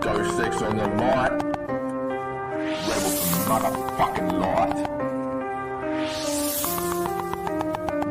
Go 6 on the night. Rebel for motherfucking life.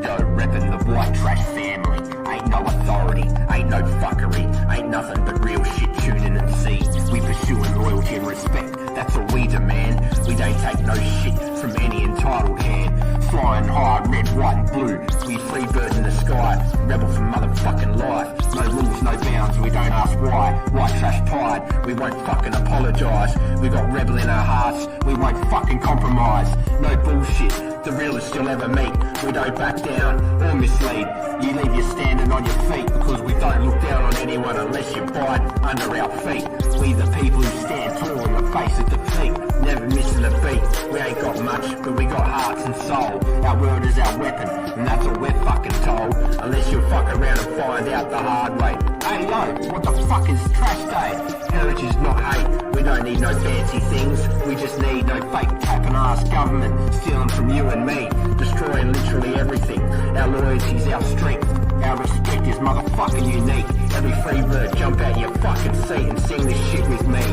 Go reppin' the white trash family. Ain't no authority, ain't no fuckery, ain't nothing but real shit tuning and see. We pursuing loyalty and respect, that's all we demand. We don't take no shit from any entitled hand. Flying high, red, white and blue, we free bird in the sky. Rebel for motherfucking life. No rules, no bounds, we don't ask why. White trash pride, we won't fucking apologise. We got rebel in our hearts, we won't fucking compromise. No bullshit, the realest you'll ever meet. We don't back down or mislead. You leave you standing on your feet, because we don't look down on anyone unless you bite under our feet. We the people who stand tall in the face of defeat, never missing a beat. We ain't got much, but we got hearts and soul. Our word is our weapon, and that's all we're fucking told. Unless you fuck around and find out the hard way. Hey yo, what the fuck is trash day? Heritage is not hate, we don't need no fancy things. We just need no fake tapping ass government stealing from you and me, destroying literally everything. Our loyalty's our strength, our respect is motherfucking unique. Every free bird jump out your fucking seat and sing this shit with me.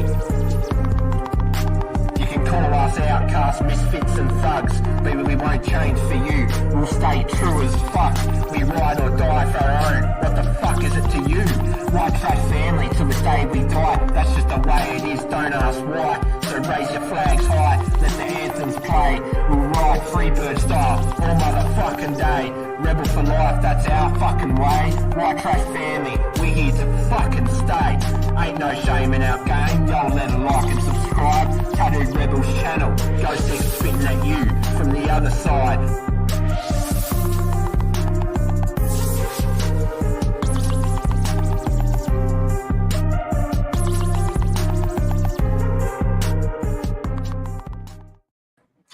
You can call us outcasts, misfits and thugs, but we won't change for you. We'll stay true as fuck. We ride or die for our own. What the fuck is it to you? White trash family till the day we die. That's just the way it is, don't ask why. So raise your flags high, let the anthems play. We'll ride Freebird style all motherfucking day. Rebel for life, that's our fucking way. White trash family, we here to fucking stay. Ain't no shame in our game, y'all let a like and subscribe. Tattooed Rebels channel, go six spitting at you from the other side.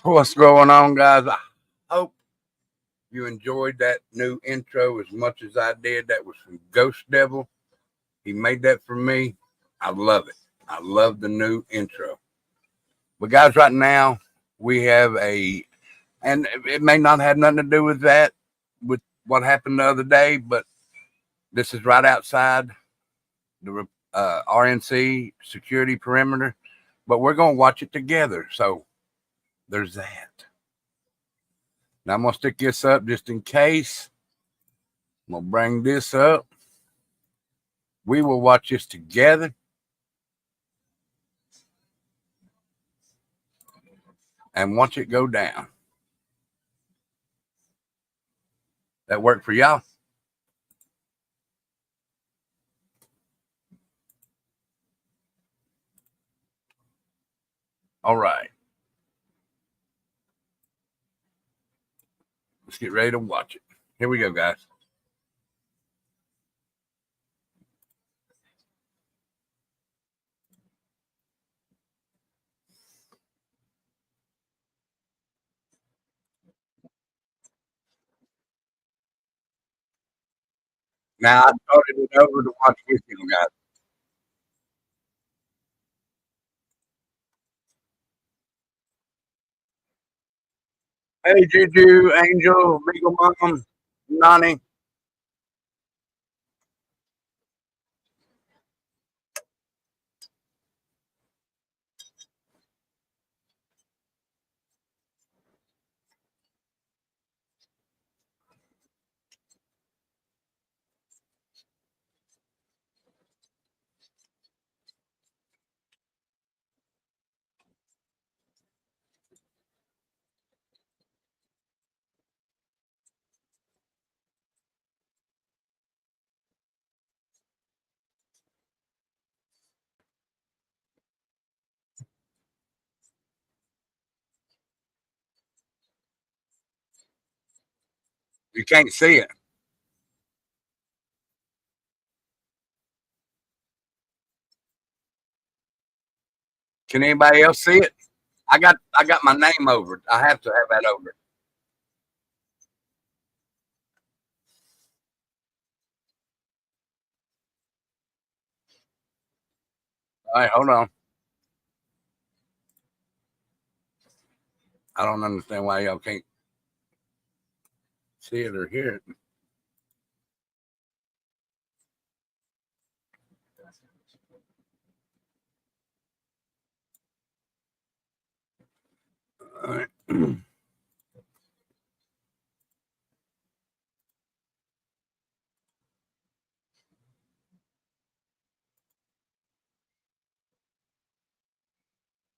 What's going on, guys? I hope you enjoyed that new intro as much as I did. That was from Ghost Devil. He made that for me. I love it. I love the new intro. But guys, right now we have and it may not have nothing to do with that, with what happened the other day, but this is right outside the RNC security perimeter. But we're going to watch it together. So there's that. Now I'm going to stick this up just in case. I'm going to bring this up. We will watch this together. And watch it go down. That work for y'all? All right. Let's get ready to watch it. Here we go, guys. Now, I started it over to watch with you, guys. Hey, Juju, Angel, Legal Mom, Nani. You can't see it. Can anybody else see it? I got my name over it. I have to have that over it. All right, hold on. I don't understand why y'all can't see it or hear it.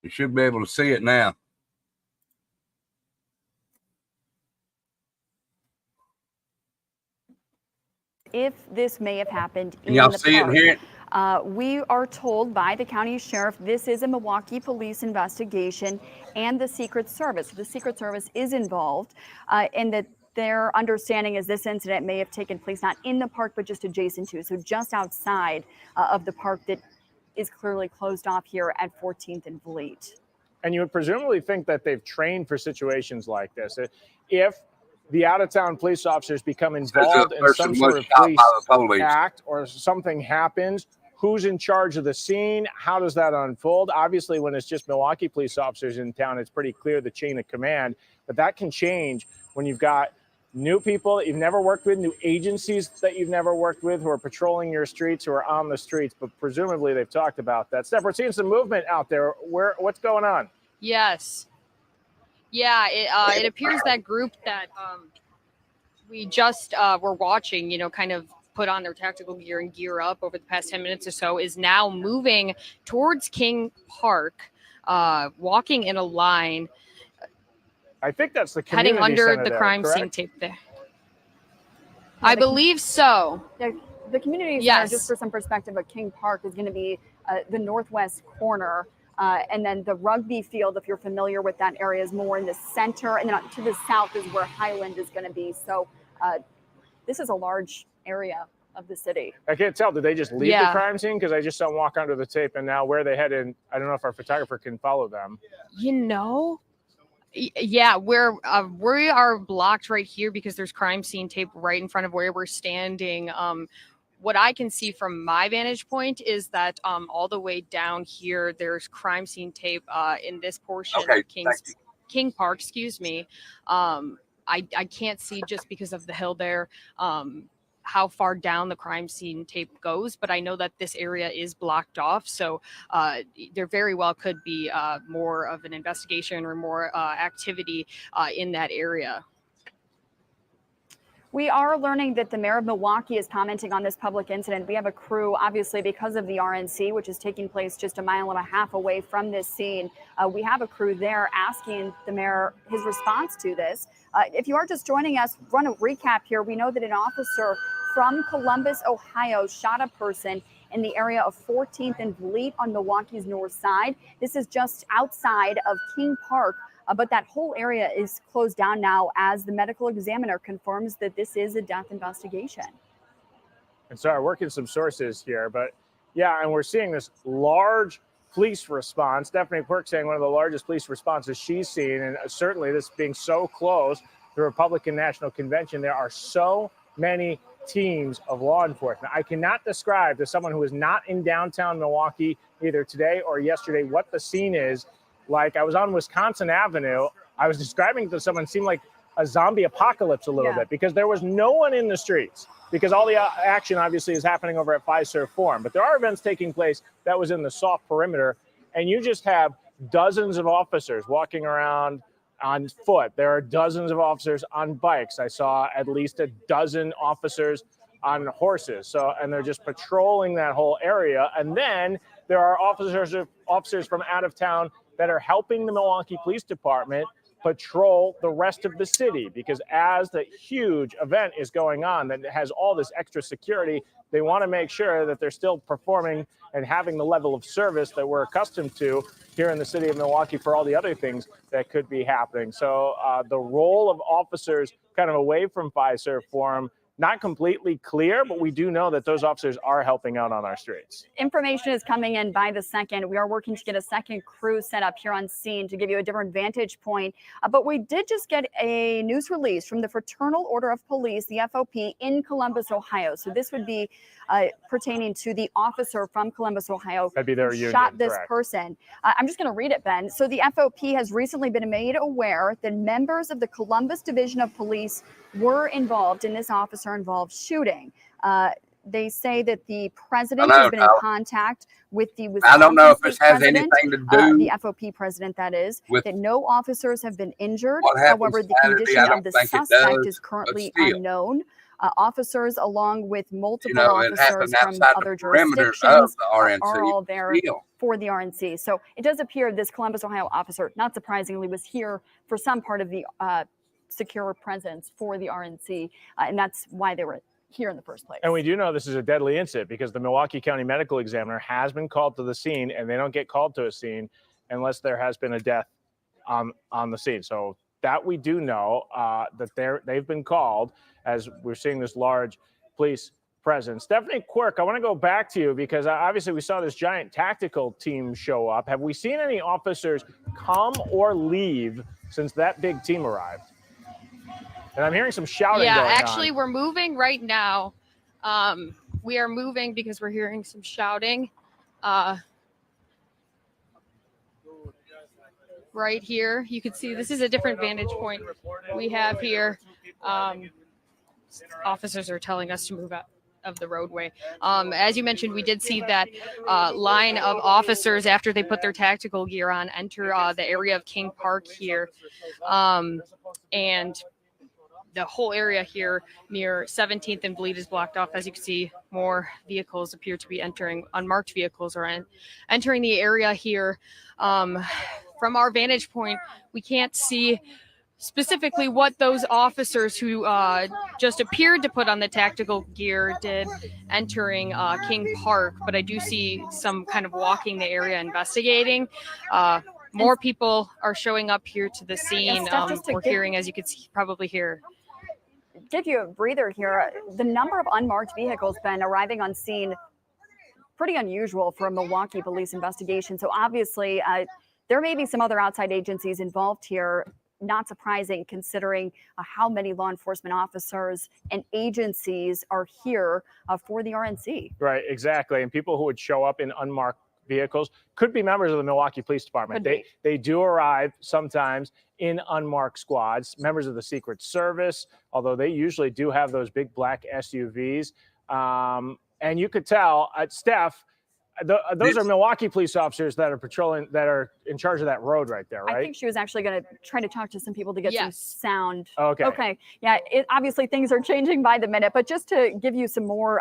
You should be able to see it now. If this may have happened Can y'all in the see it park. and hear it? We are told by the county sheriff this is a Milwaukee police investigation and the Secret Service. The Secret Service is involved, and that their understanding is this incident may have taken place not in the park, but just adjacent to, so just outside of the park that is clearly closed off here at 14th and Vliet. And you would presumably think that they've trained for situations like this. If the out-of-town police officers become involved in some sort of police act or something happens, who's in charge of the scene? How does that unfold? Obviously, when it's just Milwaukee police officers in town, it's pretty clear the chain of command, but that can change when you've got new people that you've never worked with, new agencies that you've never worked with who are patrolling your streets, who are on the streets, but presumably they've talked about that. Steph, we're seeing some movement out there. What's going on? Yes. Yeah, it appears that group that we just were watching, kind of put on their tactical gear and gear up over the past 10 minutes or so is now moving towards King Park, walking in a line. I think that's the community heading under center the there, crime correct? scene tape there. I believe so. The community center, just for some perspective, at King Park is going to be the northwest corner. And then the rugby field, if you're familiar with that area, is more in the center. And then to the south is where Highland is going to be. So this is a large area of the city. I can't tell. Did they just leave the crime scene? Because I just saw them walk under the tape. And now where they headed, I don't know if our photographer can follow them. Yeah, we are blocked right here because there's crime scene tape right in front of where we're standing. What I can see from my vantage point is that all the way down here, there's crime scene tape in this portion of King Park, excuse me. I can't see just because of the hill there how far down the crime scene tape goes, but I know that this area is blocked off. So there very well could be more of an investigation or more activity in that area. We are learning that the mayor of Milwaukee is commenting on this public incident. We have a crew, obviously, because of the RNC, which is taking place just a mile and a half away from this scene. We have a crew there asking the mayor his response to this. If you are just joining us, run a recap here. We know that an officer from Columbus, Ohio, shot a person in the area of 14th and Vliet on Milwaukee's north side. This is just outside of King Park. But that whole area is closed down now as the medical examiner confirms that this is a death investigation. And so I'm working some sources here, but yeah, and we're seeing this large police response. Stephanie Quirk saying one of the largest police responses she's seen, and certainly this being so close to the Republican National Convention, there are so many teams of law enforcement. I cannot describe to someone who is not in downtown Milwaukee, either today or yesterday, what the scene is. Like, I was on Wisconsin Avenue. I was describing it to someone, it seemed like a zombie apocalypse a little bit because there was no one in the streets because all the action obviously is happening over at Fiserv Forum. But there are events taking place that was in the soft perimeter, and you just have dozens of officers walking around on foot. There are dozens of officers on bikes. I saw at least a dozen officers on horses. So, and they're just patrolling that whole area. And then there are officers from out of town that are helping the Milwaukee Police Department patrol the rest of the city, because as the huge event is going on that has all this extra security, they want to make sure that they're still performing and having the level of service that we're accustomed to here in the city of Milwaukee for all the other things that could be happening. So the role of officers kind of away from Fiserv Forum, not completely clear, but we do know that those officers are helping out on our streets. Information is coming in by the second. We are working to get a second crew set up here on scene to give you a different vantage point. But we did just get a news release from the Fraternal Order of Police, the FOP, in Columbus, Ohio. So this would be pertaining to the officer from Columbus, Ohio, That'd be their who union, shot this correct. person. I'm just going to read it, Ben. So the FOP has recently been made aware that members of the Columbus Division of Police were involved in this officer-involved shooting. They say that the president has been in contact with the Wisconsin I don't know if this state has president, anything to do the FOP president, that is, with that no officers have been injured. what happened However, the Saturday. condition I don't of the think it suspect does, is currently but still. unknown. Officers, along with multiple It officers happened from outside other the perimeter of jurisdictions, the RNC. are all there Still. for the RNC. So it does appear this Columbus, Ohio officer, not surprisingly, was here for some part of the secure presence for the RNC, and that's why they were here in the first place. And we do know this is a deadly incident because the Milwaukee County Medical Examiner has been called to the scene, and they don't get called to a scene unless there has been a death on the scene. So that we do know that they've been called as we're seeing this large police presence. Stephanie Quirk, I want to go back to you because obviously we saw this giant tactical team show up. Have we seen any officers come or leave since that big team arrived? And I'm hearing some shouting going on. Yeah, actually, we're moving right now. We are moving because we're hearing some shouting. Right here, you can see this is a different vantage point we have here. Officers are telling us to move out of the roadway. As you mentioned, we did see that line of officers after they put their tactical gear on enter the area of King Park here. And the whole area here near 17th and Bleed is blocked off. As you can see, more vehicles appear to be entering, unmarked vehicles are entering the area here. From our vantage point, we can't see specifically what those officers who just appeared to put on the tactical gear did entering King Park, but I do see some kind of walking the area investigating. More people are showing up here to the scene. We're hearing, as you can see, probably hear. Give you a breather here. The number of unmarked vehicles been arriving on scene, pretty unusual for a Milwaukee police investigation. So obviously, there may be some other outside agencies involved here. Not surprising considering how many law enforcement officers and agencies are here for the RNC. Right, exactly. And people who would show up in unmarked vehicles could be members of the Milwaukee Police Department. They do arrive sometimes in unmarked squads, members of the Secret Service, although they usually do have those big black SUVs. And you could tell, Steph, those are Milwaukee police officers that are patrolling, that are in charge of that road right there, right? I think she was actually going to try to talk to some people to get some sound. Okay. Yeah, obviously things are changing by the minute, but just to give you some more,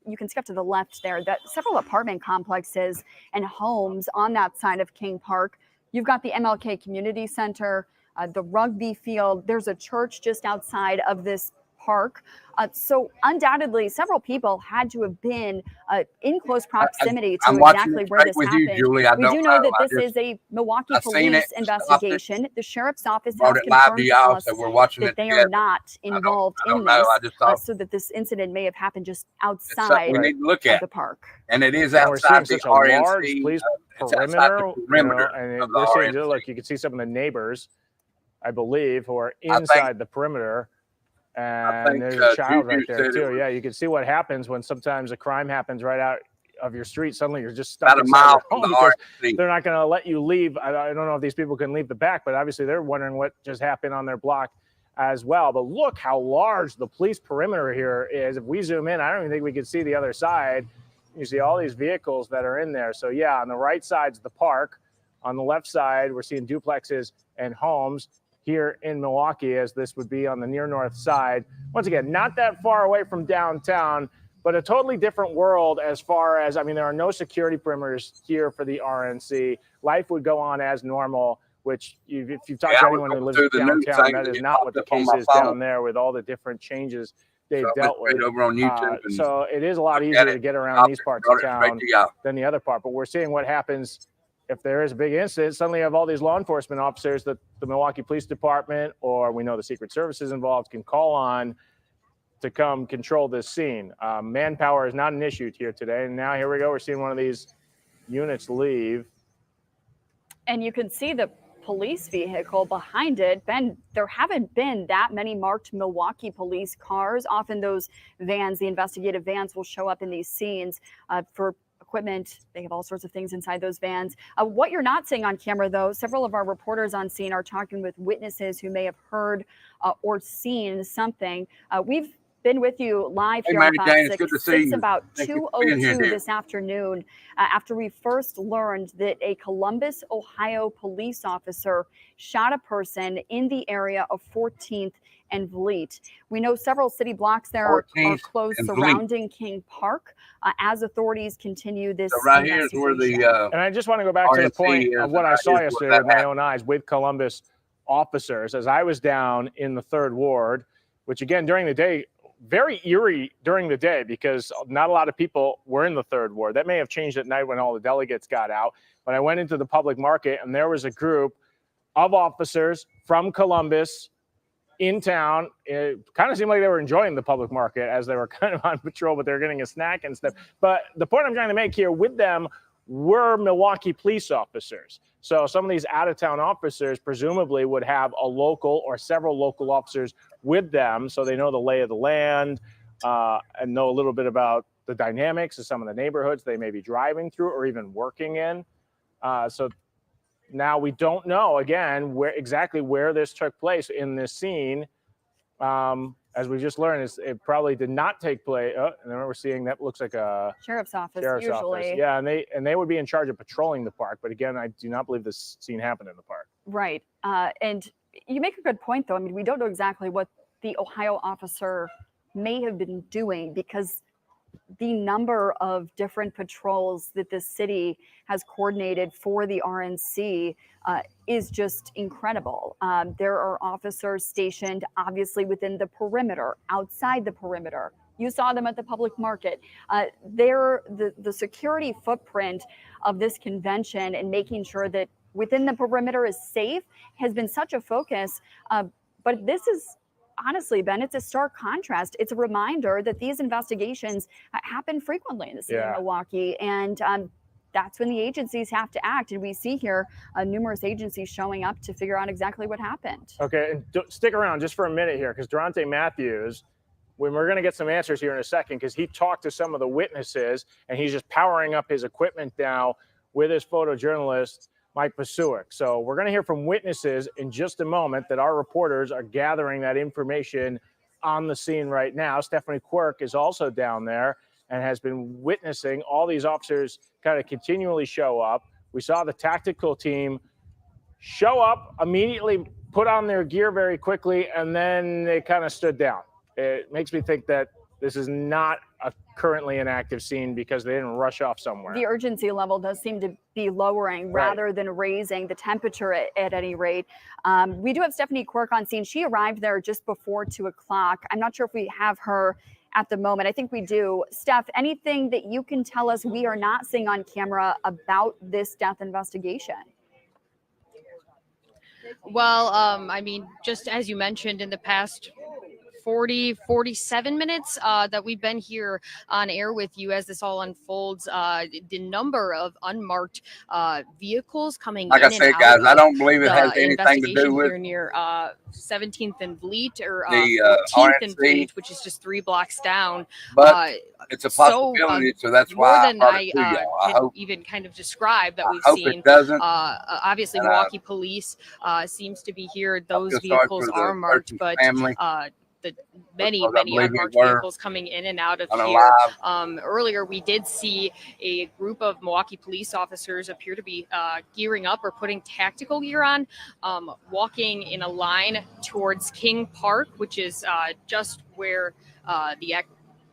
you can skip to the left there, that several apartment complexes and homes on that side of King Park. You've got the MLK Community Center, the rugby field. There's a church just outside of this park. So undoubtedly, several people had to have been in close proximity to exactly where this happened. Julie. We do know that this is a Milwaukee police investigation. The sheriff's office has confirmed to us that they are not involved in this, so that this incident may have happened just outside we need to look at the park. And it is outside the RNC police perimeter. And this is, look, you can see some of the neighbors, I believe, who are inside the perimeter. And there's a child right there too. Yeah, you can see what happens when sometimes a crime happens right out of your street. Suddenly you're just stuck about a mile from the RNC. They're not going to let you leave. I don't know if these people can leave the back, but obviously they're wondering what just happened on their block as well. But look how large the police perimeter here is. If we zoom in, I don't even think we can see the other side. You see all these vehicles that are in there. So yeah, on the right side's the park. On the left side, we're seeing duplexes and homes here in Milwaukee, as this would be on the near north side. Once again, not that far away from downtown, but a totally different world as far as, I mean, there are no security perimeters here for the RNC. Life would go on as normal, which if you talk to anyone who lives downtown, that is not what the case is down there with all the different changes they've dealt with. Over on YouTube so it is a lot easier to get around these parts of town than the other part. But we're seeing what happens if there is a big incident. Suddenly you have all these law enforcement officers that the Milwaukee Police Department, or we know the Secret Service is involved, can call on to come control this scene. Manpower is not an issue here today. And now here we go. We're seeing one of these units leave. And you can see the police vehicle behind it. Ben, there haven't been that many marked Milwaukee police cars. Often those vans, the investigative vans, will show up in these scenes for equipment. They have all sorts of things inside those vans. What you're not seeing on camera, though, several of our reporters on scene are talking with witnesses who may have heard or seen something. We've been with you live Hey, here Mary on Jane, Fox it's good to 6 see since you. about Thank you for being here, 2:02 dear. this afternoon, after we first learned that a Columbus, Ohio police officer shot a person in the area of 14th and Vliet. We know several city blocks there are 14th closed and Vliet. surrounding King Park as authorities continue this So right here is where the And I just want to go back to the RNC point is, of what and I right saw here's where yesterday that with my happened. own eyes with Columbus officers as I was down in the 3rd Ward, which again, during the day, very eerie during the day because not a lot of people were in the 3rd Ward. That may have changed at night when all the delegates got out. But I went into the public market and there was a group of officers from Columbus in town. It kind of seemed like they were enjoying the public market as they were kind of on patrol, but they were getting a snack and stuff. But the point I'm trying to make here with them were Milwaukee police officers. So some of these out-of-town officers presumably would have a local or several local officers with them, so they know the lay of the land and know a little bit about the dynamics of some of the neighborhoods they may be driving through or even working in. So now we don't know, again, exactly where this took place in this scene. As we just learned, it probably did not take place. Oh, and then we're seeing that looks like a sheriff's office sheriff's usually. office. Yeah, and they would be in charge of patrolling the park. But again, I do not believe this scene happened in the park. Right. And you make a good point, though. I mean, we don't know exactly what the Ohio officer may have been doing because the number of different patrols that the city has coordinated for the RNC is just incredible. There are officers stationed obviously within the perimeter, outside the perimeter. You saw them at the public market. The security footprint of this convention and making sure that within the perimeter is safe has been such a focus. But this is honestly, Ben, it's a stark contrast. It's a reminder that these investigations happen frequently in the city of Milwaukee, and that's when the agencies have to act. And we see here numerous agencies showing up to figure out exactly what happened. Okay, and stick around just for a minute here, because Durante Matthews, when we're going to get some answers here in a second, because he talked to some of the witnesses, and he's just powering up his equipment now with his photojournalist, Mike Pasuik. So we're going to hear from witnesses in just a moment that our reporters are gathering that information on the scene right now. Stephanie Quirk is also down there and has been witnessing all these officers kind of continually show up. We saw the tactical team show up, immediately put on their gear very quickly, and then they kind of stood down. It makes me think that this is not currently an active scene because they didn't rush off somewhere. The urgency level does seem to be lowering rather than raising the temperature at any rate. We do have Stephanie Quirk on scene. She arrived there just before 2 o'clock. I'm not sure if we have her at the moment. I think we do. Steph, anything that you can tell us we are not seeing on camera about this death investigation? Well, I mean, just as you mentioned, in the past 47 minutes that we've been here on air with you as this all unfolds, the number of unmarked vehicles coming like in I said, and out guys, I of don't believe it has the anything to do investigation with here near 17th and Vliet or the 14th and RNC, Vliet, which is just 3 blocks down. but it's a possibility, so that's more why than I brought it to y'all. I could hope even kind of describe that we've hope seen. it doesn't. Obviously, And, Milwaukee police seems to be here. Those feel sorry vehicles for the are marked, person's but family, the many because I believe it unmarked were vehicles coming in and out of here. unalive. Earlier, we did see a group of Milwaukee police officers appear to be gearing up or putting tactical gear on, walking in a line towards King Park, which is just where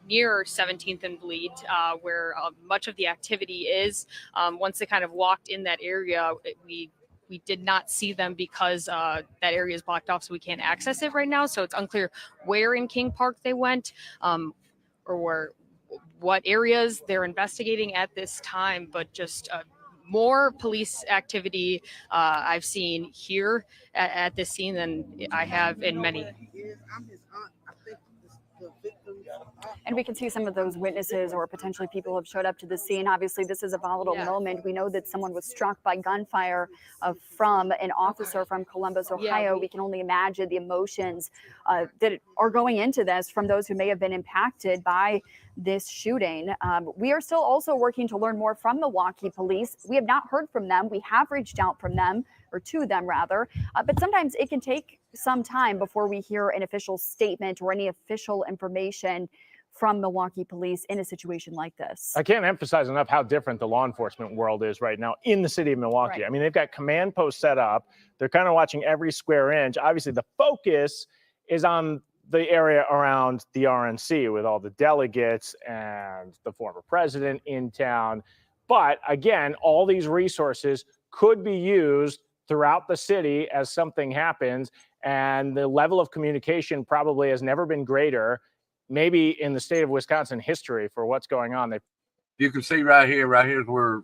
near 17th and Vliet, where much of the activity is. Once they kind of walked in that area, we did not see them because that area is blocked off, so we can't access it right now. So it's unclear where in King Park they went or what areas they're investigating at this time. But just more police activity I've seen here at this scene than I have in many. And we can see some of those witnesses or potentially people who have showed up to the scene. Obviously, this is a volatile moment. We know that someone was struck by gunfire from an officer from Columbus, Ohio. We can only imagine the emotions that are going into this from those who may have been impacted by this shooting. We are still also working to learn more from Milwaukee police. We have not heard from them. We have reached out from them or to them rather. But sometimes it can take some time before we hear an official statement or any official information from Milwaukee police in a situation like this. I can't emphasize enough how different the law enforcement world is right now in the city of Milwaukee. Right. I mean, they've got command posts set up. They're kind of watching every square inch. Obviously, the focus is on the area around the RNC with all the delegates and the former president in town. But again, all these resources could be used throughout the city as something happens. And the level of communication probably has never been greater, maybe in the state of Wisconsin history, for what's going on. You can see right here's where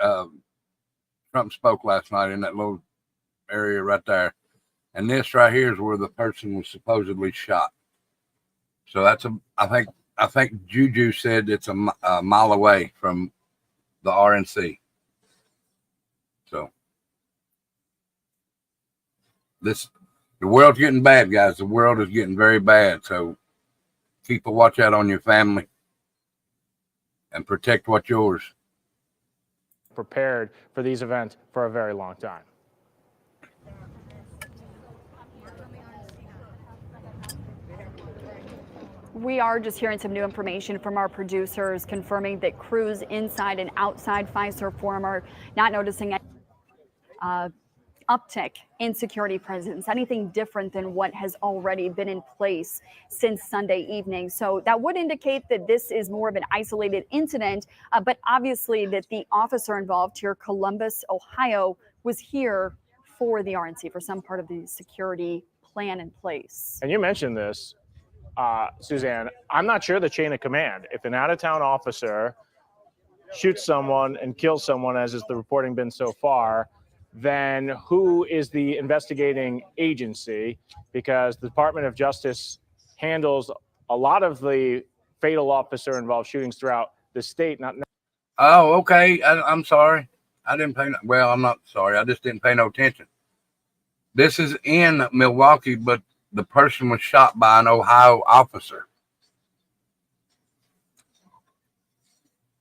Trump spoke last night, in that little area right there. And this right here is where the person was supposedly shot. So that's I think Juju said it's a mile away from the RNC. So the world's getting bad, guys. The world is getting very bad. So keep a watch out on your family and protect what's yours. Prepared for these events for a very long time. We are just hearing some new information from our producers confirming that crews inside and outside Fiserv Forum are not noticing any uptick in security presence, anything different than what has already been in place since Sunday evening. So that would indicate that this is more of an isolated incident, but obviously that the officer involved here, Columbus, Ohio, was here for the RNC, for some part of the security plan in place. And you mentioned this, Suzanne, I'm not sure the chain of command. If an out-of-town officer shoots someone and kills someone, as is the reporting been so far, then who is the investigating agency? Because the Department of Justice handles a lot of the fatal officer-involved shootings throughout the state. Oh, okay. I'm sorry. I didn't pay. Well, I'm not sorry. I just didn't pay no attention. This is in Milwaukee, but the person was shot by an Ohio officer.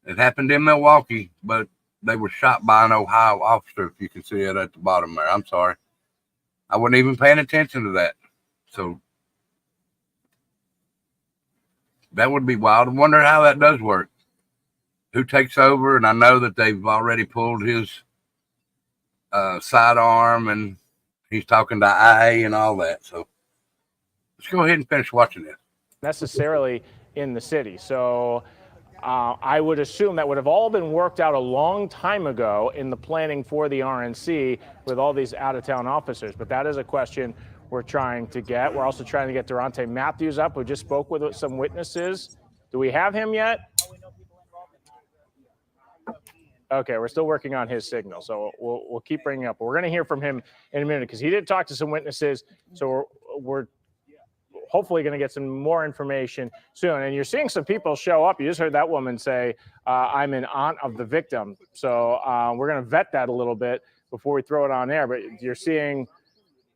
It happened in Milwaukee, but they were shot by an Ohio officer, if you can see it at the bottom there. I'm sorry. I wasn't even paying attention to that. So that would be wild. I wonder how that does work. Who takes over? And I know that they've already pulled his sidearm, and he's talking to IA and all that. So let's go ahead and finish watching this. Necessarily in the city. So I would assume that would have all been worked out a long time ago in the planning for the RNC with all these out-of-town officers. But that is a question we're trying to get. We're also trying to get Durante Matthews up, who just spoke with some witnesses. Do we have him yet? Okay, we're still working on his signal, so we'll keep bringing up. We're going to hear from him in a minute because he did talk to some witnesses. So we're hopefully going to get some more information soon. And you're seeing some people show up. You just heard that woman say, I'm an aunt of the victim. So we're going to vet that a little bit before we throw it on air. But you're seeing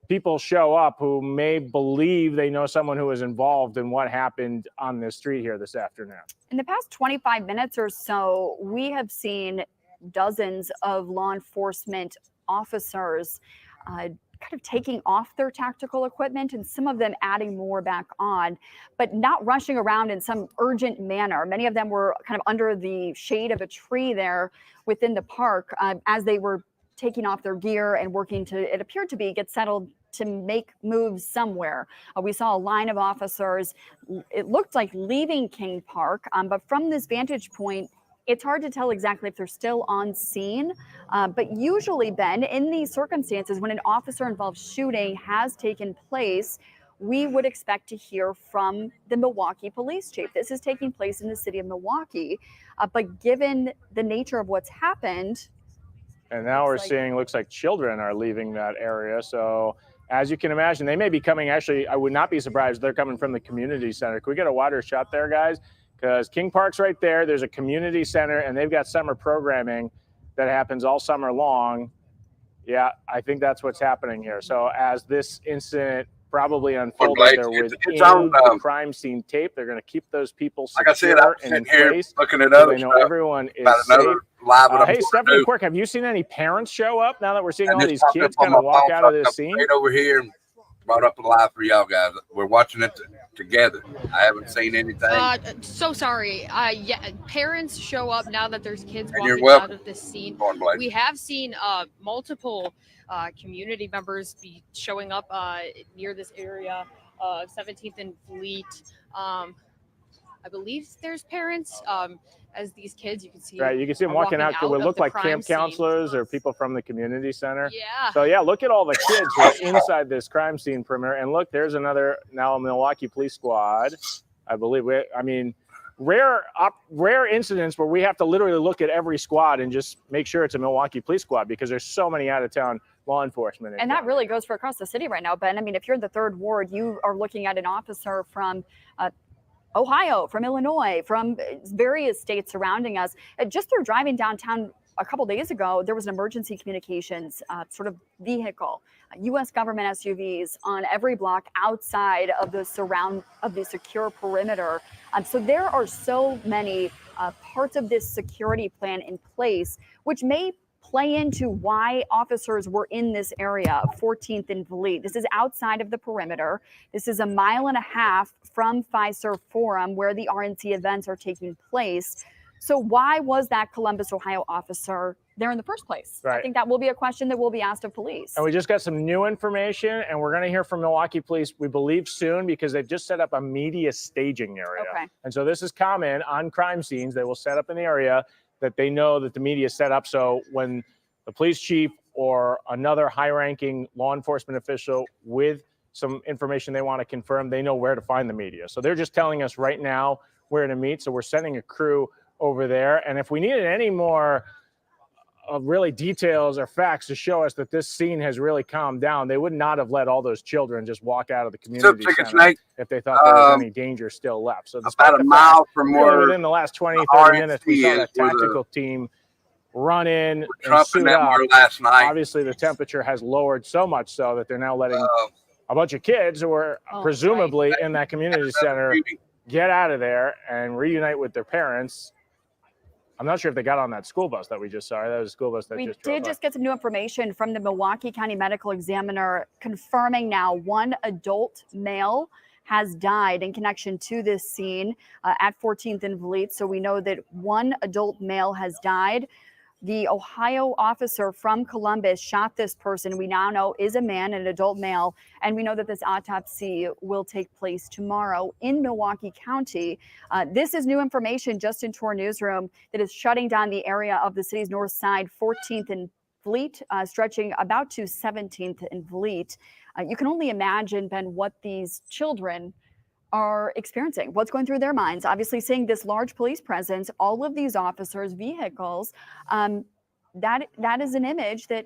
people show up who may believe they know someone who was involved in what happened on this street here this afternoon. In the past 25 minutes or so, we have seen dozens of law enforcement officers kind of taking off their tactical equipment, and some of them adding more back on, but not rushing around in some urgent manner. Many of them were kind of under the shade of a tree there within the park as they were taking off their gear and working to, it appeared to be, get settled to make moves somewhere. We saw a line of officers, it looked like leaving King Park, but from this vantage point, it's hard to tell exactly if they're still on scene, but usually, Ben, in these circumstances, when an officer-involved shooting has taken place, we would expect to hear from the Milwaukee police chief. This is taking place in the city of Milwaukee, but given the nature of what's happened. And now we're seeing, looks like children are leaving that area. So as you can imagine, they may be coming, actually, I would not be surprised if they're coming from the community center. Can we get a wider shot there, guys? Because King Park's right there. There's a community center, and they've got summer programming that happens all summer long. Yeah, I think that's what's happening here. So as this incident probably unfolded, they're within the crime scene tape. They're going to keep those people secure, like I said, I'm and in here place. Looking at other they know stuff everyone is about safe. another live. What I'm Hey, gonna Stephanie do. Quirk, have you seen any parents show up now that we're seeing I all just these popped kids up on kind of my walk phone, out so of I this come scene? straight over here and brought up live for y'all guys. We're watching it together. I haven't seen anything. So sorry. Yeah, parents show up now that there's kids And you're walking out welcome. of this scene. Go on, Blake. We have seen multiple community members be showing up near this area of 17th and Fleet. I believe there's parents. As these kids, you can see. Right, you can see them are walking out. It would of look the like crime camp scene. counselors or people from the community center. Yeah. So yeah, look at all the kids who are inside this crime scene perimeter. And look, there's another now a Milwaukee police squad. I believe. I mean, rare incidents where we have to literally look at every squad and just make sure it's a Milwaukee police squad because there's so many out of town law enforcement. And that really goes for across the city right now, Ben. I mean, if you're in the 3rd Ward, you are looking at an officer from Ohio, from Illinois, from various states surrounding us. Just through driving downtown a couple days ago, there was an emergency communications sort of vehicle, U.S. government SUVs on every block outside of the secure perimeter. So there are so many parts of this security plan in place, which may play into why officers were in this area, 14th and Vliet. This is outside of the perimeter. This is a mile and a half from Fiserv Forum where the RNC events are taking place. So why was that Columbus, Ohio officer there in the first place? Right. I think that will be a question that will be asked of police. And we just got some new information, and we're going to hear from Milwaukee Police, we believe, soon, because they've just set up a media staging area. Okay. And so this is common on crime scenes. They will set up in the area that they know that the media is set up. So when the police chief or another high-ranking law enforcement official with some information they want to confirm, they know where to find the media. So they're just telling us right now where to meet. So we're sending a crew over there. And if we needed any more really details or facts to show us that this scene has really calmed down, they would not have let all those children just walk out of the community center if they thought there was any danger still left. So about a mile from where within the last 20, 30 minutes, we saw that tactical team run in and suit up. Last night. Obviously, the temperature has lowered so much so that they're now letting a bunch of kids who are presumably in that community center get out of there and reunite with their parents. I'm not sure if they got on that school bus that we just saw. That was a school bus that just drove We did just get some new information from the Milwaukee County Medical Examiner confirming now one adult male has died in connection to this scene at 14th and Vliet. So we know that one adult male has died. The Ohio officer from Columbus shot this person, we now know is a man, an adult male, and we know that this autopsy will take place tomorrow in Milwaukee County. This is new information just into our newsroom that is shutting down the area of the city's north side, 14th and Vliet, stretching about to 17th and Vliet. You can only imagine, Ben, what these children are experiencing, what's going through their minds. Obviously, seeing this large police presence, all of these officers' vehicles, that is an image that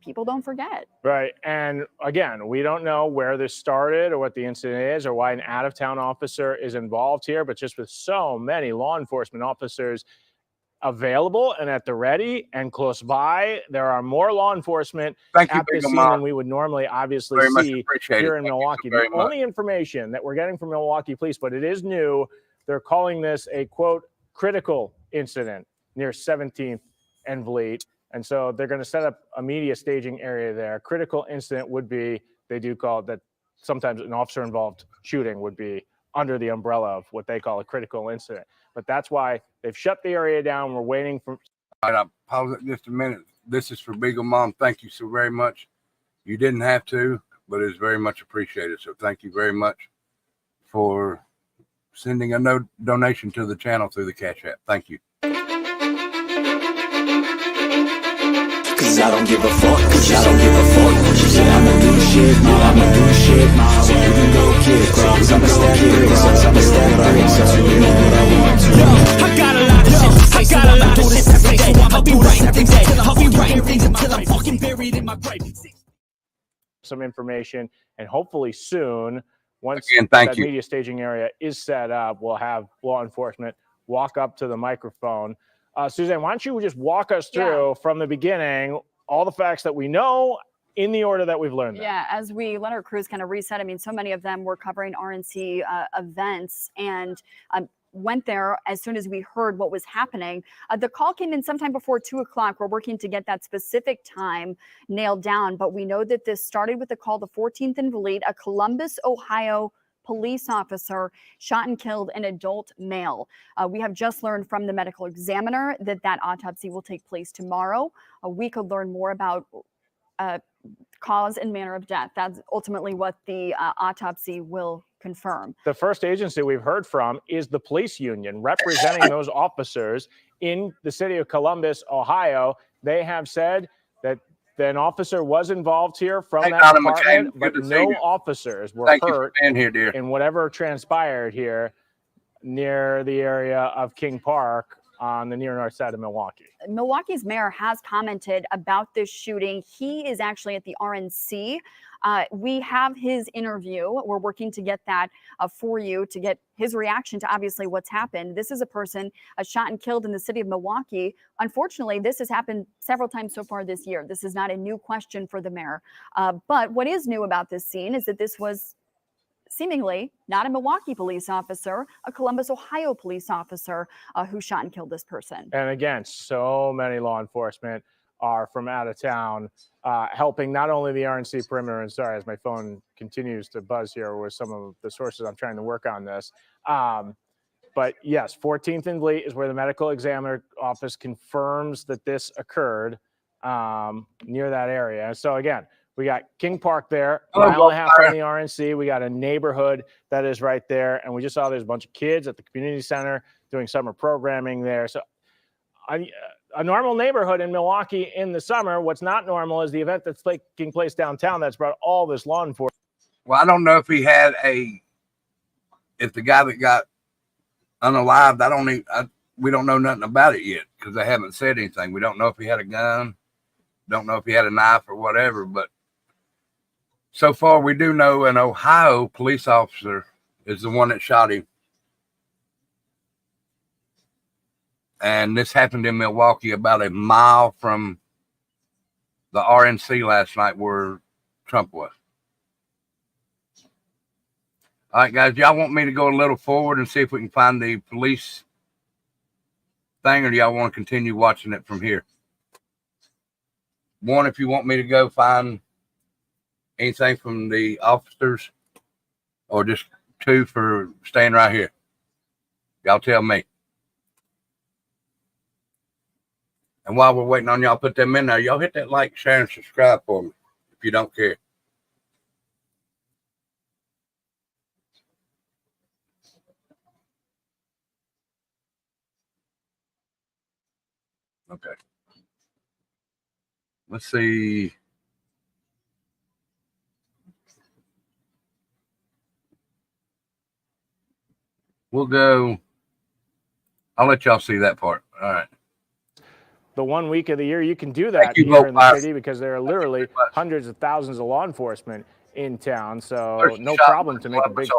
people don't forget. Right. And again, we don't know where this started or what the incident is or why an out-of-town officer is involved here, but just with so many law enforcement officers available and at the ready and close by, there are more law enforcement at this scene than we would normally obviously see here in Milwaukee. The only information that we're getting from Milwaukee Police, but it is new, they're calling this a, quote, critical incident near 17th and Vliet. And so they're going to set up a media staging area there. Critical incident would be, they do call it that sometimes an officer involved shooting would be under the umbrella of what they call a critical incident. But that's why they've shut the area down. We're waiting for. All right, I'll pause it just a minute. This is for Beagle Mom. Thank you so very much. You didn't have to, but it's very much appreciated. So thank you very much for sending a donation to the channel through the Cash App. Thank you. Cause I don't give a fuck, cause I don't give a fuck. She said I'ma do shit, I'ma do shit. So you can go get it, cause I'ma stack bricks, I'ma stack bricks up, you know what I want to. Yo, I got a lot of shit, I got a lot of shit every day. I'll be writing every day, I'll be writing things until I'm fucking buried in my grave. Some information, and hopefully soon, once that media staging area is set up, we'll have law enforcement walk up to the microphone. Suzanne, why don't you just walk us through from the beginning all the facts that we know in the order that we've learned them. Yeah, as we let our crews kind of reset, I mean, so many of them were covering RNC events, and went there as soon as we heard what was happening. The call came in sometime before 2 o'clock. We're working to get that specific time nailed down, but we know that this started with the call the 14th and Valide, a Columbus, Ohio police officer shot and killed an adult male. We have just learned from the medical examiner that that autopsy will take place tomorrow. We could learn more about cause and manner of death. That's ultimately what the autopsy will confirm. The first agency we've heard from is the police union representing those officers in the city of Columbus, Ohio. They have said that an officer was involved here from that department, but no officers were hurt in whatever transpired here near the area of King Park on the near north side of Milwaukee. Milwaukee's mayor has commented about this shooting. He is actually at the RNC. We have his interview. We're working to get that for you, to get his reaction to obviously what's happened. This is a person shot and killed in the city of Milwaukee. Unfortunately, this has happened several times so far this year. This is not a new question for the mayor. But what is new about this scene is that this was seemingly not a Milwaukee police officer, a Columbus, Ohio police officer who shot and killed this person. And again, so many law enforcement are from out of town helping not only the RNC perimeter, and sorry, as my phone continues to buzz here with some of the sources I'm trying to work on this. But yes, 14th and Lee is where the medical examiner office confirms that this occurred near that area. So again, we got King Park there, a mile and a half from the RNC. We got a neighborhood that is right there. And we just saw there's a bunch of kids at the community center doing summer programming there. So a normal neighborhood in Milwaukee in the summer. What's not normal is the event that's taking place downtown that's brought all this law enforcement. Well, I don't know if he had if the guy that got unalived, we don't know nothing about it yet because they haven't said anything. We don't know if he had a gun, don't know if he had a knife or whatever, but so far, we do know an Ohio police officer is the one that shot him. And this happened in Milwaukee about a mile from the RNC last night where Trump was. All right, guys, y'all want me to go a little forward and see if we can find the police thing, or do y'all want to continue watching it from here? One, if you want me to go find anything from the officers, or just two for staying right here. Y'all tell me. And while we're waiting on y'all put them in there, y'all hit that like, share, and subscribe for me if you don't care. Okay. Let's see. We'll go. I'll let y'all see that part. All right. The 1 week of the year you can do that here in the city because there are literally hundreds of thousands of law enforcement in town. So no problem to make a big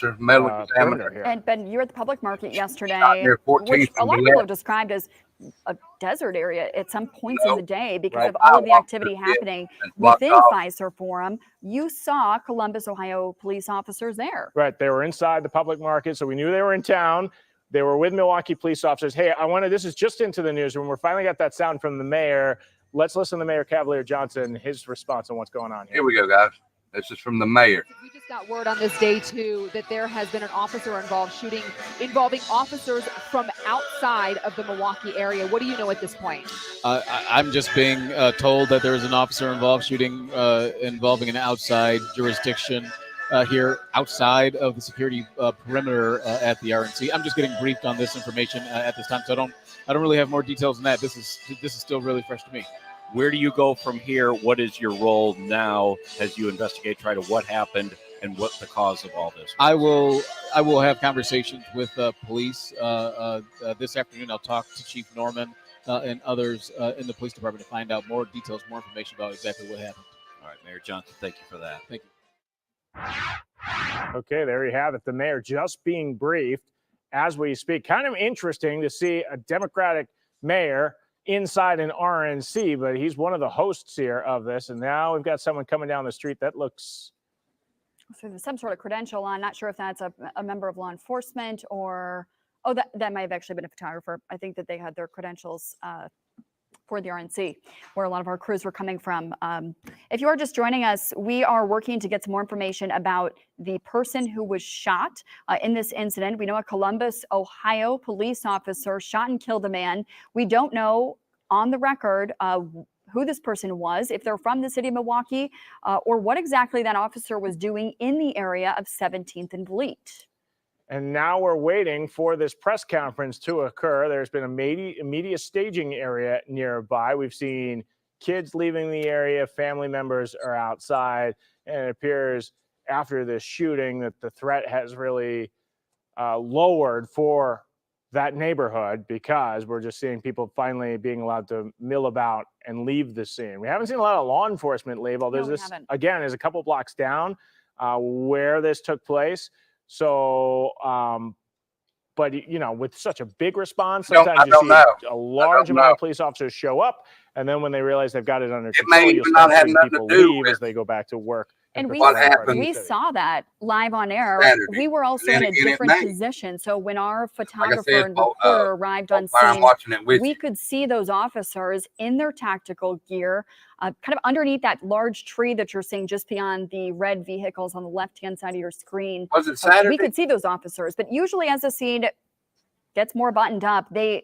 perimeter here. And Ben, you were at the public market yesterday, which a lot of people have described as a desert area at some points in the day because of all of the activity happening within Pfizer Forum. You saw Columbus, Ohio police officers there. Right. They were inside the public market, so we knew they were in town. They were with Milwaukee police officers. Hey, this is just into the newsroom. We're finally got that sound from the mayor. Let's listen to Mayor Cavalier Johnson, his response on what's going on here. Here we go, guys. This is from the mayor. We just got word on this day, too, that there has been an officer-involved shooting involving officers from outside of the Milwaukee area. What do you know at this point? I'm just being told that there was an officer-involved shooting involving an outside jurisdiction here outside of the security perimeter at the RNC. I'm just getting briefed on this information at this time, so I don't really have more details than that. This is still really fresh to me. Where do you go from here? What is your role now as you investigate, try to what happened and what the cause of all this was? I will have conversations with police this afternoon. I'll talk to Chief Norman and others in the police department to find out more details, more information about exactly what happened. All right, Mayor Johnson, thank you for that. Thank you. Okay, there you have it. The mayor just being briefed as we speak. Kind of interesting to see a Democratic mayor inside an RNC, but he's one of the hosts here of this. And now we've got someone coming down the street that looks... So there's some sort of credential on, not sure if that's a member of law enforcement or Oh, that might have actually been a photographer. I think that they had their credentials for the RNC, where a lot of our crews were coming from. If you are just joining us, we are working to get some more information about the person who was shot in this incident. We know a Columbus, Ohio police officer shot and killed a man. We don't know on the record who this person was, if they're from the city of Milwaukee, or what exactly that officer was doing in the area of 17th and Vliet. And now we're waiting for this press conference to occur. There's been a media staging area nearby. We've seen kids leaving the area, family members are outside, and it appears after this shooting that the threat has really lowered for that neighborhood, because we're just seeing people finally being allowed to mill about and leave the scene. We haven't seen a lot of law enforcement leave, although this, again, is a couple blocks down where this took place. So, but you know, with such a big response, sometimes you see a large amount of police officers show up, and then when they realize they've got it under control, you'll start seeing people leave as they go back to work. And we saw that live on air. Saturday. We were also in a different position. So when our photographer and reporter arrived on scene, we could see those officers in their tactical gear, kind of underneath that large tree that you're seeing just beyond the red vehicles on the left-hand side of your screen. Was it Saturday? We could see those officers, but usually as the scene gets more buttoned up, the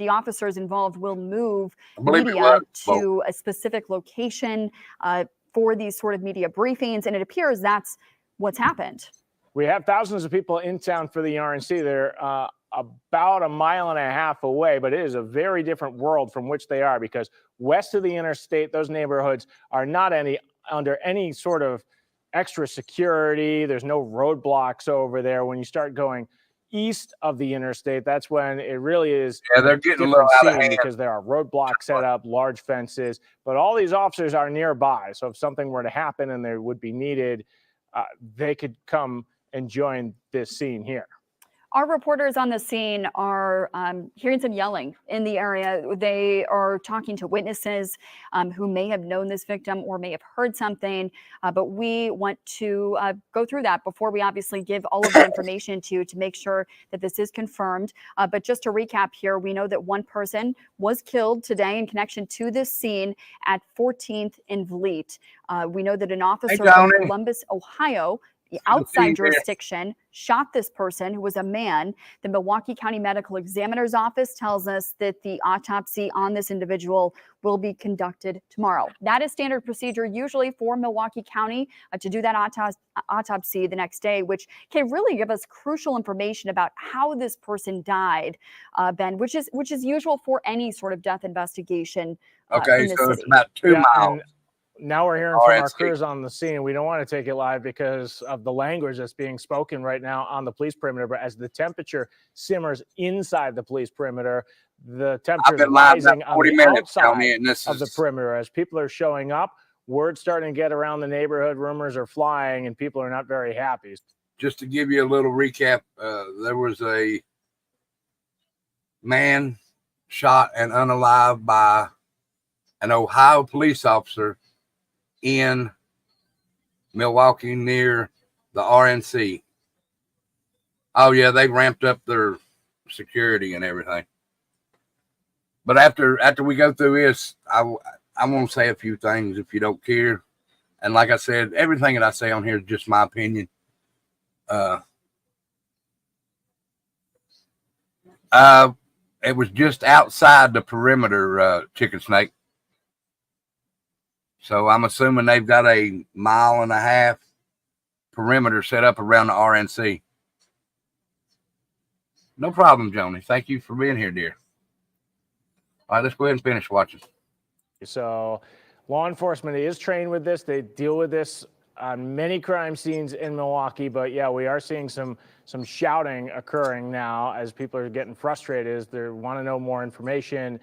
officers involved will move media to a specific location for these sort of media briefings, and it appears that's what's happened. We have thousands of people in town for the RNC. They're about a mile and a half away, but it is a very different world from which they are, because west of the interstate, those neighborhoods are not under any sort of extra security. There's no roadblocks over there. When you start going east of the interstate, that's when it really is. Yeah, they're getting a little out of hand, because there are roadblocks set up, large fences, but all these officers are nearby. So if something were to happen and they would be needed, they could come and join this scene here. Our reporters on the scene are hearing some yelling in the area. They are talking to witnesses who may have known this victim or may have heard something, but we want to go through that before we obviously give all of the information to you to make sure that this is confirmed. But just to recap here, we know that one person was killed today in connection to this scene at 14th and Vliet. We know that an officer from Columbus, Ohio, the outside jurisdiction, shot this person who was a man. The Milwaukee County Medical Examiner's Office tells us that the autopsy on this individual will be conducted tomorrow. That is standard procedure usually for Milwaukee County to do that autopsy the next day, which can really give us crucial information about how this person died, Ben, which is usual for any sort of death investigation. Okay, so it's about 2 miles. Now we're hearing from our crews on the scene. We don't want to take it live because of the language that's being spoken right now on the police perimeter. But as the temperature simmers inside the police perimeter, the temperature is rising on the outside of the perimeter. As people are showing up, word's starting to get around the neighborhood. Rumors are flying, and people are not very happy. Just to give you a little recap, there was a man shot and unalived by an Ohio police officer in Milwaukee near the RNC. Oh yeah, they ramped up their security and everything. But after we go through this, I want to say a few things if you don't care. And like I said, everything that I say on here is just my opinion. It was just outside the perimeter, Chicken Snake. So I'm assuming they've got a 1.5 mile perimeter set up around the RNC. No problem, Joni. Thank you for being here, dear. All right, let's go ahead and finish watching. So law enforcement is trained with this. They deal with this on many crime scenes in Milwaukee. But yeah, we are seeing some shouting occurring now as people are getting frustrated as they want to know more information,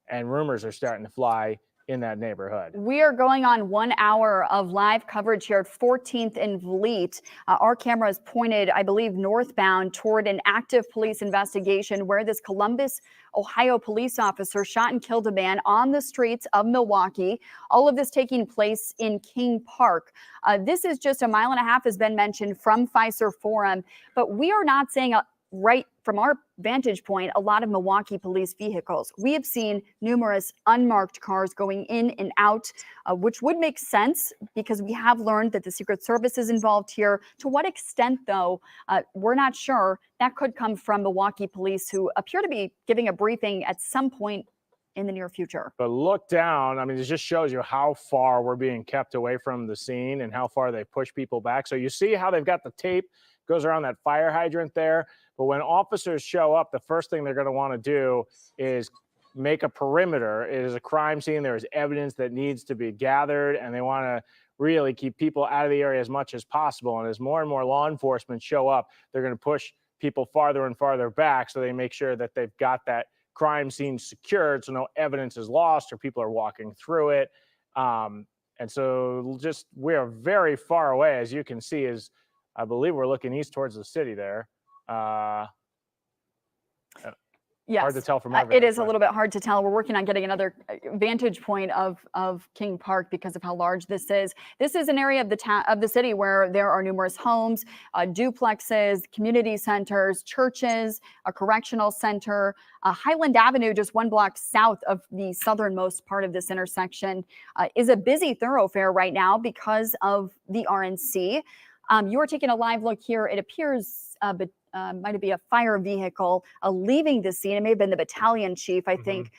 and rumors are starting to fly in that neighborhood. We are going on 1 hour of live coverage here at 14th and Vliet. Our camera is pointed, I believe, northbound toward an active police investigation where this Columbus, Ohio police officer shot and killed a man on the streets of Milwaukee. All of this taking place in King Park. This is just 1.5 miles, has been mentioned, from Fiserv Forum, but we are not saying right from our vantage point, a lot of Milwaukee police vehicles. We have seen numerous unmarked cars going in and out, which would make sense because we have learned that the Secret Service is involved here. To what extent, though, we're not sure. That could come from Milwaukee police, who appear to be giving a briefing at some point in the near future. But look down. I mean, it just shows you how far we're being kept away from the scene and how far they push people back. So you see how they've got the tape goes around that fire hydrant there. But when officers show up, the first thing they're going to want to do is make a perimeter. It is a crime scene. There is evidence that needs to be gathered, and they want to really keep people out of the area as much as possible. And as more and more law enforcement show up, they're going to push people farther and farther back so they make sure that they've got that crime scene secured so no evidence is lost or people are walking through it. And so just we are very far away, as you can see, as I believe we're looking east towards the city there. Yes. Hard to tell from our It is vantage a little bit hard to tell. We're working on getting another vantage point of King Park because of how large this is. This is an area of the city where there are numerous homes, duplexes, community centers, churches, a correctional center. Highland Avenue, just one block south of the southernmost part of this intersection, is a busy thoroughfare right now because of the RNC. You are taking a live look here. It appears might be a fire vehicle leaving the scene. It may have been the battalion chief, I think,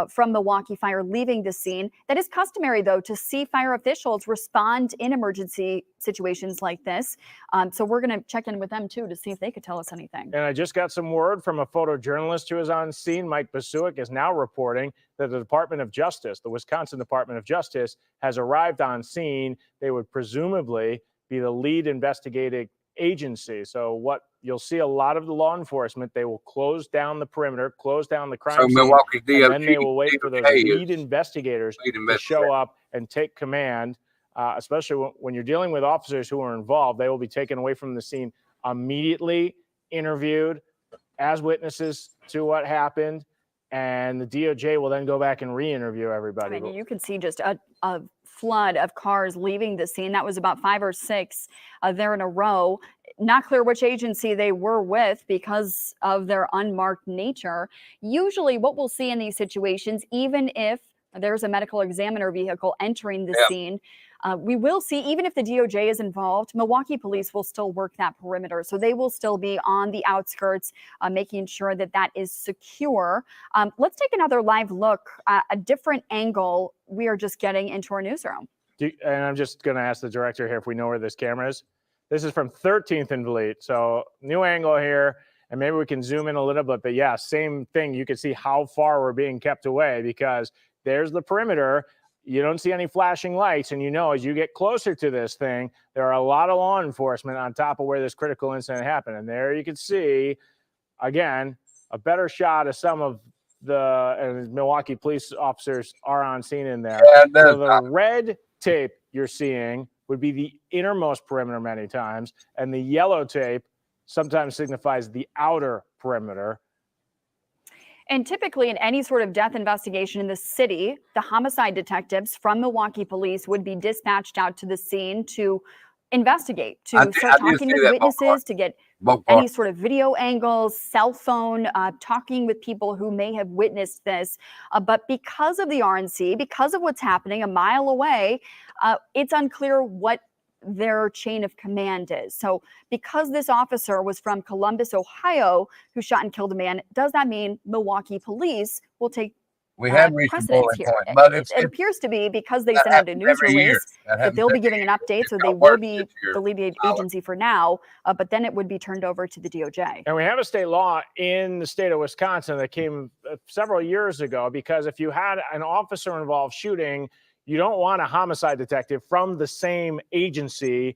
from Milwaukee Fire leaving the scene. That is customary, though, to see fire officials respond in emergency situations like this. So we're going to check in with them, too, to see if they could tell us anything. And I just got some word from a photojournalist who is on scene. Mike Basuic is now reporting that the Department of Justice, the Wisconsin Department of Justice, has arrived on scene. They would presumably be the lead investigating agency. So what you'll see a lot of the law enforcement, they will close down the perimeter, close down the crime scene, Milwaukee DOJ, and then they will wait for those lead investigators to show up and take command, especially when you're dealing with officers who are involved. They will be taken away from the scene immediately, interviewed as witnesses to what happened, and the DOJ will then go back and re-interview everybody. I mean, you can see just a flood of cars leaving the scene. That was about 5 or 6 there in a row. Not clear which agency they were with because of their unmarked nature. Usually what we'll see in these situations, even if there's a medical examiner vehicle entering the scene, we will see, even if the DOJ is involved, Milwaukee police will still work that perimeter. So they will still be on the outskirts, making sure that that is secure. Let's take another live look, a different angle. We are just getting into our newsroom. And I'm just going to ask the director here if we know where this camera is. This is from 13th and Vliet. So new angle here, and maybe we can zoom in a little bit. But yeah, same thing. You can see how far we're being kept away because there's the perimeter. You don't see any flashing lights. And as you get closer to this thing, there are a lot of law enforcement on top of where this critical incident happened. And there you can see, again, a better shot of some of the Milwaukee police officers are on scene in there. So the red tape you're seeing would be the innermost perimeter many times, and the yellow tape sometimes signifies the outer perimeter. And typically in any sort of death investigation in the city, the homicide detectives from Milwaukee police would be dispatched out to the scene to investigate, to start talking with witnesses, to get any sort of video angles, cell phone, talking with people who may have witnessed this. But because of the RNC, because of what's happening a mile away, it's unclear what their chain of command is. So because this officer was from Columbus, Ohio, who shot and killed a man, does that mean Milwaukee police will take precedence here? But it appears to be because they sent out a news release that they'll be giving an update, so they will be the lead agency for now, but then it would be turned over to the DOJ. And we have a state law in the state of Wisconsin that came several years ago, because if you had an officer-involved shooting, you don't want a homicide detective from the same agency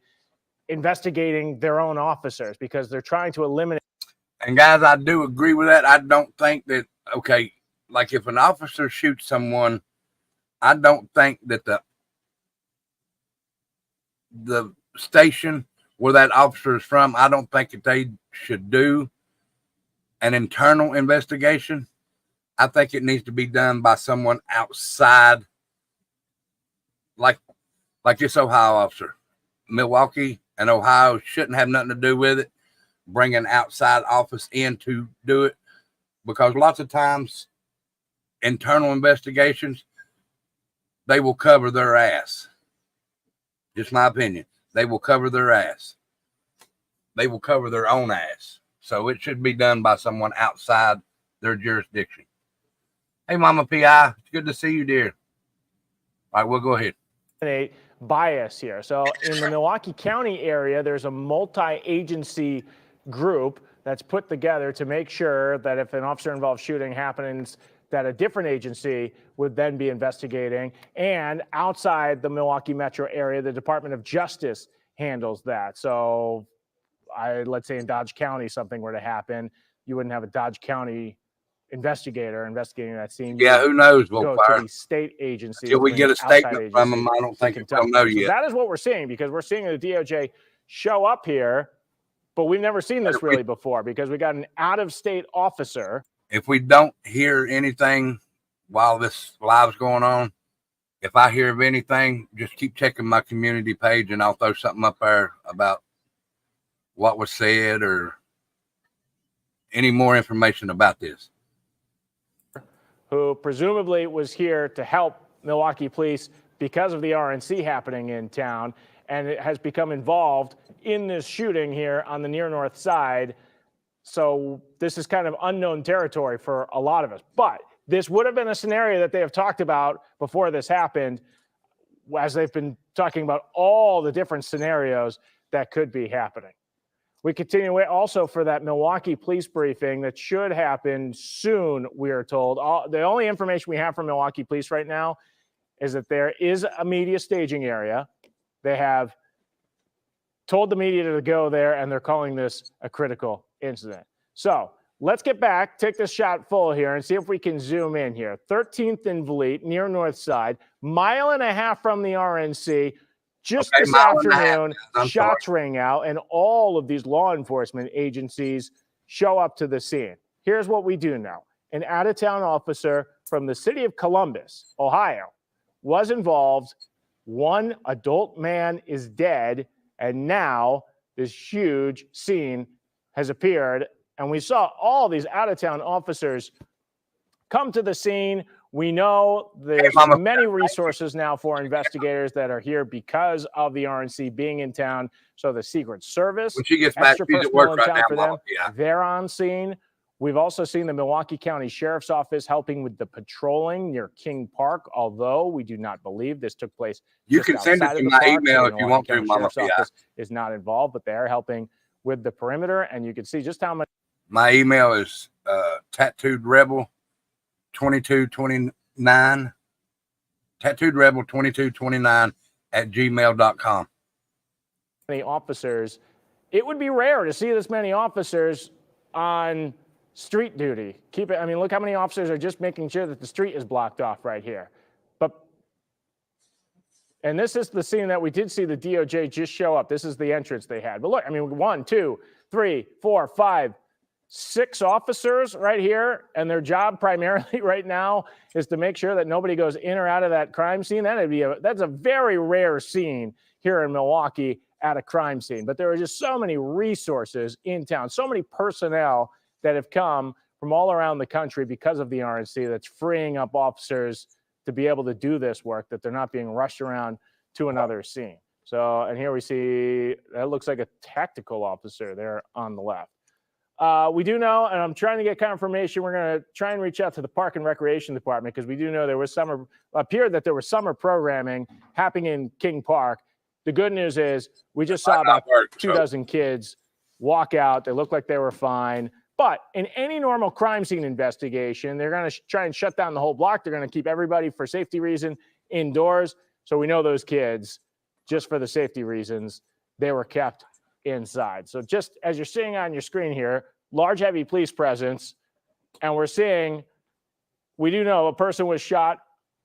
investigating their own officers because they're trying to eliminate. And guys, I do agree with that. I don't think that, okay, like if an officer shoots someone, I don't think that the station where that officer is from, I don't think that they should do an internal investigation. I think it needs to be done by someone outside, like this Ohio officer. Milwaukee and Ohio shouldn't have nothing to do with it. bring an outside office in to do it, because lots of times internal investigations, they will cover their ass. Just my opinion. They will cover their ass. They will cover their own ass. So it should be done by someone outside their jurisdiction. Hey, Mama P.I., it's good to see you, dear. All right, we'll go ahead. A bias here. So in the Milwaukee County area, there's a multi-agency group that's put together to make sure that if an officer-involved shooting happens, that a different agency would then be investigating. And outside the Milwaukee metro area, the Department of Justice handles that. So let's say in Dodge County, something were to happen, you wouldn't have a Dodge County investigator investigating that scene. Yeah, who knows? We'll go to the state agency. Until we get a statement from them, I don't think we'll know yet. So that is what we're seeing, because we're seeing the DOJ show up here, but we've never seen this really before, because we got an out-of-state officer. If we don't hear anything while this live's going on, if I hear of anything, just keep checking my community page, and I'll throw something up there about what was said or any more information about this. Who presumably was here to help Milwaukee police because of the RNC happening in town, and it has become involved in this shooting here on the near north side. So this is kind of unknown territory for a lot of us. But this would have been a scenario that they have talked about before this happened, as they've been talking about all the different scenarios that could be happening. We continue also for that Milwaukee police briefing that should happen soon, we are told. The only information we have from Milwaukee police right now is that there is a media staging area. They have told the media to go there, and they're calling this a critical incident. So let's get back, take this shot full here, and see if we can zoom in here. 13th and Vliet, near north side, mile and a half from the RNC. Just this afternoon, shots rang out, and all of these law enforcement agencies show up to the scene. Here's what we do know. An out-of-town officer from the city of Columbus, Ohio, was involved. One adult man is dead, and now this huge scene has appeared, and we saw all these out-of-town officers come to the scene. We know there's many resources now for investigators that are here because of the RNC being in town. So the Secret Service, when she gets back, she's at work right now, for them, they're on scene. We've also seen the Milwaukee County Sheriff's Office helping with the patrolling near King Park, although we do not believe this took place. You can send it to my email if you want to, Mama. Office is not involved, but they're helping with the perimeter, and you can see just how much. My email is tattooed rebel 2229, tattooed rebel 2229 at gmail.com. Many officers, it would be rare to see this many officers on street duty. I mean, look how many officers are just making sure that the street is blocked off right here. And this is the scene that we did see the DOJ just show up. This is the entrance they had. But look, I mean, 1, 2, 3, 4, 5, 6 officers right here, and their job primarily right now is to make sure that nobody goes in or out of that crime scene. That's a very rare scene here in Milwaukee at a crime scene. But there are just so many resources in town, so many personnel that have come from all around the country because of the RNC that's freeing up officers to be able to do this work, that they're not being rushed around to another scene. So, and here we see, that looks like a tactical officer there on the left. We do know, and I'm trying to get confirmation, we're going to try and reach out to the Park and Recreation Department, because we do know there was appeared that there was summer programming happening in King Park. The good news is we just saw about 24 kids walk out. They looked like they were fine. But in any normal crime scene investigation, they're going to try and shut down the whole block. They're going to keep everybody, for safety reason, indoors. So we know those kids, just for the safety reasons, they were kept inside. So just as you're seeing on your screen here, large, heavy police presence. And we're seeing, we do know a person was shot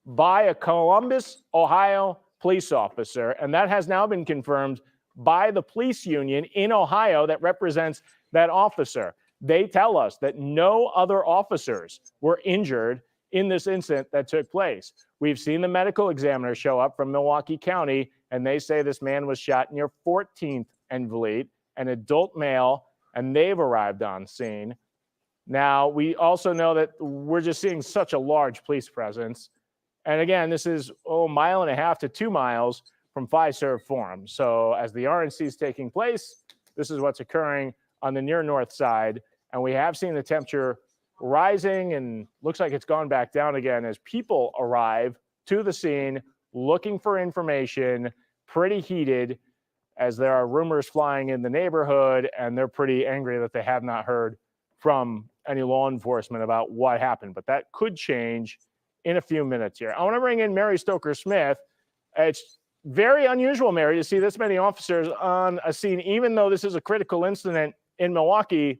by a Columbus, Ohio police officer. And that has now been confirmed by the police union in Ohio that represents that officer. They tell us that no other officers were injured in this incident that took place. We've seen the medical examiner show up from Milwaukee County, and they say this man was shot near 14th and Vliet, an adult male and they've arrived on scene. Now, we also know that we're just seeing such a large police presence. And again, this is a mile and a half to 2 miles from Fiserv Forum. So as the RNC is taking place, this is what's occurring on the near north side. And we have seen the temperature rising and looks like it's gone back down again as people arrive to the scene looking for information, pretty heated, as there are rumors flying in the neighborhood, and they're pretty angry that they have not heard from any law enforcement about what happened. But that could change in a few minutes here. I want to bring in Mary Stoker-Smith. It's very unusual, Mary, to see this many officers on a scene, even though this is a critical incident in Milwaukee.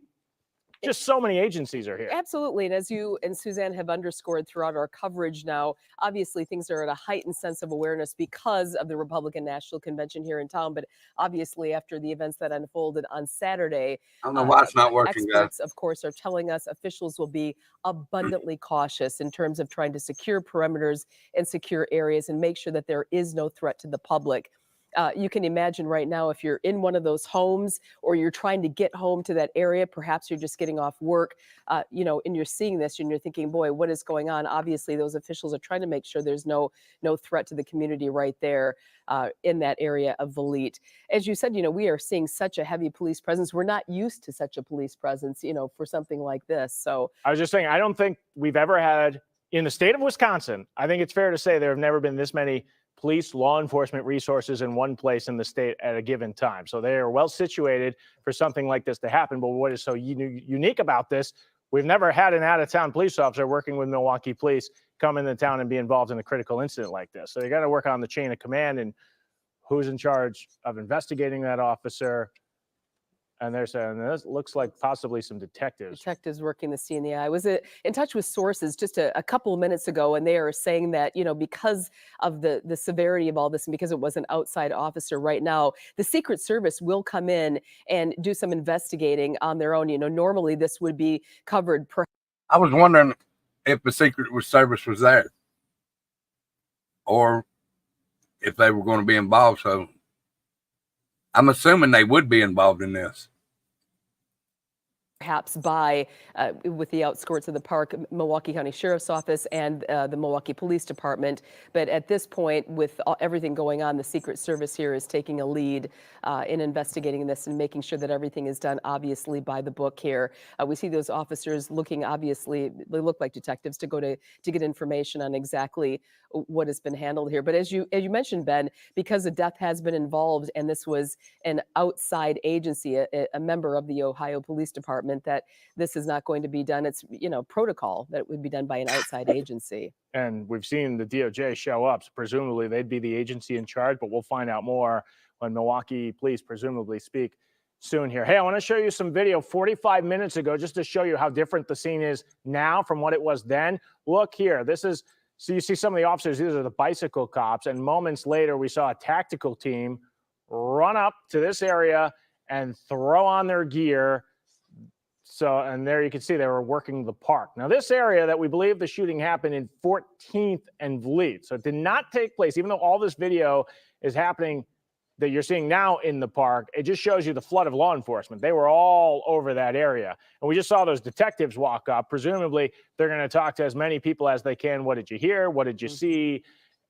Just so many agencies are here. Absolutely. And as you and Suzanne have underscored throughout our coverage now, obviously things are at a heightened sense of awareness because of the Republican National Convention here in town. But obviously, after the events that unfolded on Saturday, I don't know why it's not working, guys. experts, of course, are telling us officials will be abundantly cautious in terms of trying to secure perimeters and secure areas and make sure that there is no threat to the public. You can imagine right now, if you're in one of those homes or you're trying to get home to that area, perhaps you're just getting off work, and you're seeing this and you're thinking, boy, what is going on? Obviously, those officials are trying to make sure there's no threat to the community right there in that area of Valete. As you said, we are seeing such a heavy police presence. We're not used to such a police presence, for something like this. So I was just saying, I don't think we've ever had in the state of Wisconsin, I think it's fair to say there have never been this many police, law enforcement resources in one place in the state at a given time. So they are well situated for something like this to happen. But what is so unique about this, we've never had an out-of-town police officer working with Milwaukee police come into town and be involved in a critical incident like this. So you got to work on the chain of command and who's in charge of investigating that officer. And they're saying this looks like possibly some detectives working the scene. Yeah, I was in touch with sources just a couple of minutes ago, and they are saying that, because of the severity of all this and because it was an outside officer right now, the Secret Service will come in and do some investigating on their own. Normally this would be covered. I was wondering if the Secret Service was there or if they were going to be involved. So I'm assuming they would be involved in this. Perhaps by, with the outskirts of the park, Milwaukee County Sheriff's Office and the Milwaukee Police Department. But at this point, with everything going on, the Secret Service here is taking a lead in investigating this and making sure that everything is done, obviously, by the book here. We see those officers looking, obviously, they look like detectives to go to get information on exactly what has been handled here. But as you mentioned, Ben, because a death has been involved and this was an outside agency, a member of the Ohio Police Department, that this is not going to be done. It's, protocol that it would be done by an outside agency. And we've seen the DOJ show up. So presumably they'd be the agency in charge, but we'll find out more when Milwaukee police presumably speak soon here. Hey, I want to show you some video 45 minutes ago just to show you how different the scene is now from what it was then. Look here. So you see some of the officers, these are the bicycle cops, and moments later we saw a tactical team run up to this area and throw on their gear. So, and there you can see they were working the park. Now, this area that we believe the shooting happened in 14th and Valete. So it did not take place, even though all this video is happening that you're seeing now in the park. It just shows you the flood of law enforcement. They were all over that area. And we just saw those detectives walk up. Presumably, they're going to talk to as many people as they can. What did you hear? What did you see?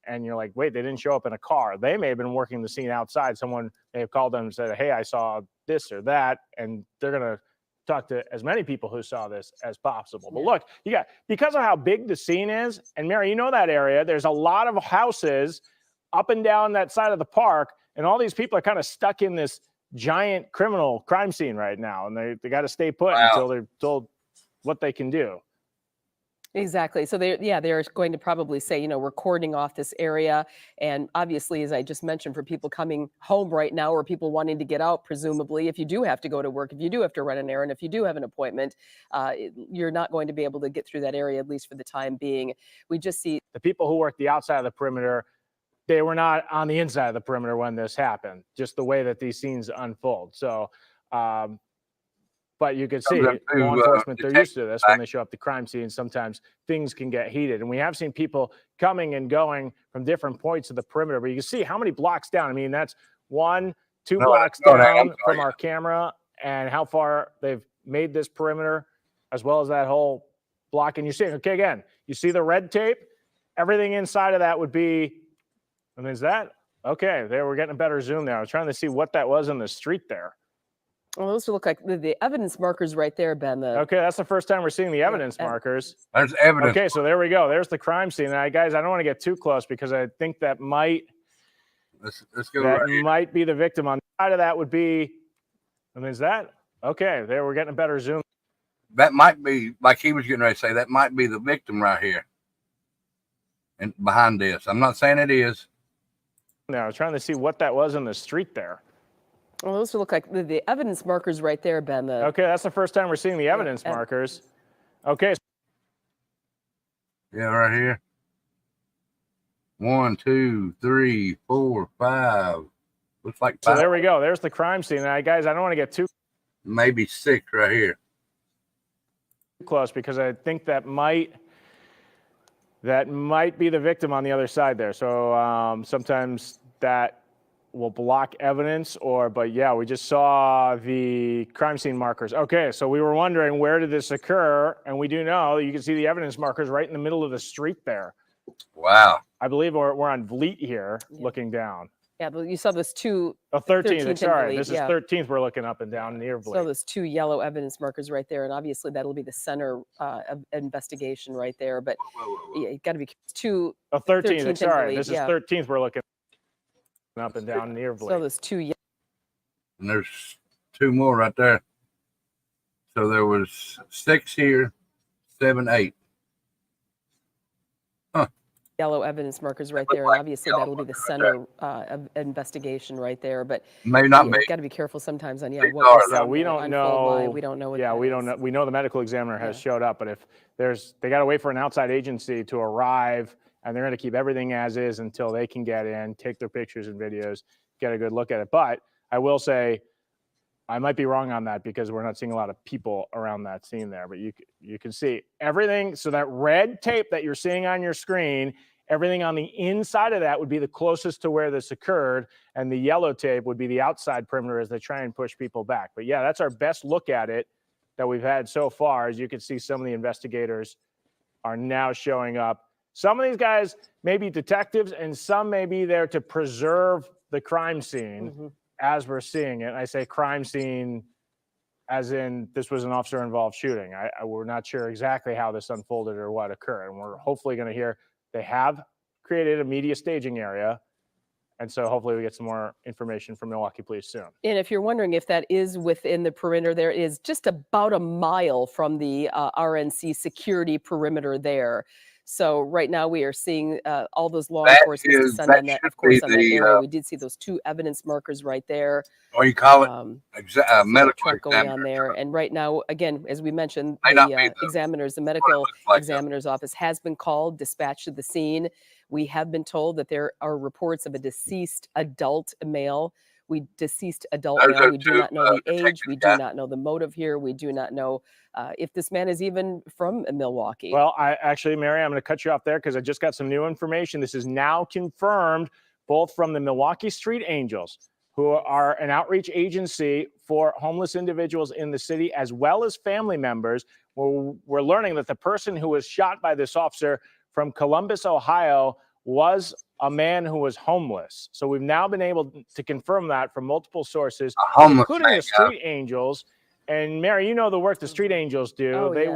And you're like, wait, they didn't show up in a car. They may have been working the scene outside. Someone may have called them and said, hey, I saw this or that. And they're going to talk to as many people who saw this as possible. But look, because of how big the scene is, and Mary, you know that area, there's a lot of houses up and down that side of the park, and all these people are kind of stuck in this giant criminal crime scene right now, and they got to stay put until they're told what they can do. Exactly. So they're going to probably say, we're cordoning off this area. And obviously, as I just mentioned, for people coming home right now or people wanting to get out, presumably, if you do have to go to work, if you do have to run an errand, if you do have an appointment, you're not going to be able to get through that area, at least for the time being. We just see the people who work the outside of the perimeter. They were not on the inside of the perimeter when this happened, just the way that these scenes unfold. So, but you can see law enforcement, they're used to this when they show up to crime scenes. Sometimes things can get heated. And we have seen people coming and going from different points of the perimeter. But you can see how many blocks down. I mean, that's 1-2 blocks down from our camera. and how far they've made this perimeter, as well as that whole block. And you're seeing, okay, again, you see the red tape? Everything inside of that would be, I mean, is that, okay, there, we're getting a better zoom there. I was trying to see what that was in the street there. Well, those look like the evidence markers right there, Ben. Okay, that's the first time we're seeing the evidence markers. There's evidence. Okay, so there we go. There's the crime scene. Now, guys, I don't want to get too close because I think that might Let's go right here. might be the victim. On the side of that would be, I mean, is that, okay, there, we're getting a better zoom. That might be, like he was getting ready to say, that might be the victim right here. And behind this. I'm not saying it is. Now, I was trying to see what that was in the street there. Well, those look like the evidence markers right there, Ben. Okay, that's the first time we're seeing the evidence markers. Okay. Yeah, right here. 1, 2, 3, 4, 5. Looks like 5. So there we go. There's the crime scene. Now, guys, I don't want to get too Maybe 6 right here. close because I think that might be the victim on the other side there. So sometimes that will block evidence, but yeah, we just saw the crime scene markers. Okay, so we were wondering, where did this occur? And we do know, you can see the evidence markers right in the middle of the street there. Wow. I believe we're on Vliet here, looking down. Yeah, but you saw those two. 13th, sorry, Vliet, this is 13th. We're looking up and down near Vliet. So those two yellow evidence markers right there, and obviously that'll be the center of investigation right there. But yeah, you got to be two. 13th, sorry, Vliet, this is 13th. We're looking up and down near Vliet. So those two. And there's 2 more right there. So there was 6 here, 7, 8. Yellow evidence markers right there, and obviously that'll be the center of investigation right there. But may not be. Got to be careful sometimes on yeah, we don't know. We don't know. What yeah, we don't know. We know the medical examiner has showed up, but if they got to wait for an outside agency to arrive, and they're going to keep everything as is until they can get in, take their pictures and videos, get a good look at it. But I will say, I might be wrong on that because we're not seeing a lot of people around that scene there. But you can see everything. So that red tape that you're seeing on your screen, everything on the inside of that would be the closest to where this occurred, and the yellow tape would be the outside perimeter as they try and push people back. But yeah, that's our best look at it that we've had so far. As you can see, some of the investigators are now showing up. Some of these guys may be detectives, and some may be there to preserve the crime scene as we're seeing it. And I say crime scene as in this was an officer-involved shooting. We're not sure exactly how this unfolded or what occurred, and we're hopefully going to hear they have created a media staging area. And so hopefully we get some more information from Milwaukee Police soon. And if you're wondering if that is within the perimeter, there is just about a mile from the RNC security perimeter there. So right now we are seeing all those law enforcement descend on that, of course, on that area. We did see those 2 evidence markers right there. Or you call it medical going on there. And right now, again, as we mentioned, the medical examiner's office has been called, dispatched to the scene. We have been told that there are reports of a deceased adult male. We do not know the age. We do not know the motive here. We do not know if this man is even from Milwaukee. Well, Mary, I'm going to cut you off there because I just got some new information. This is now confirmed both from the Milwaukee Street Angels, who are an outreach agency for homeless individuals in the city, as well as family members. We're learning that the person who was shot by this officer from Columbus, Ohio, was a man who was homeless. So we've now been able to confirm that from multiple sources, including the Street Angels. And Mary, you know the work the Street Angels do. They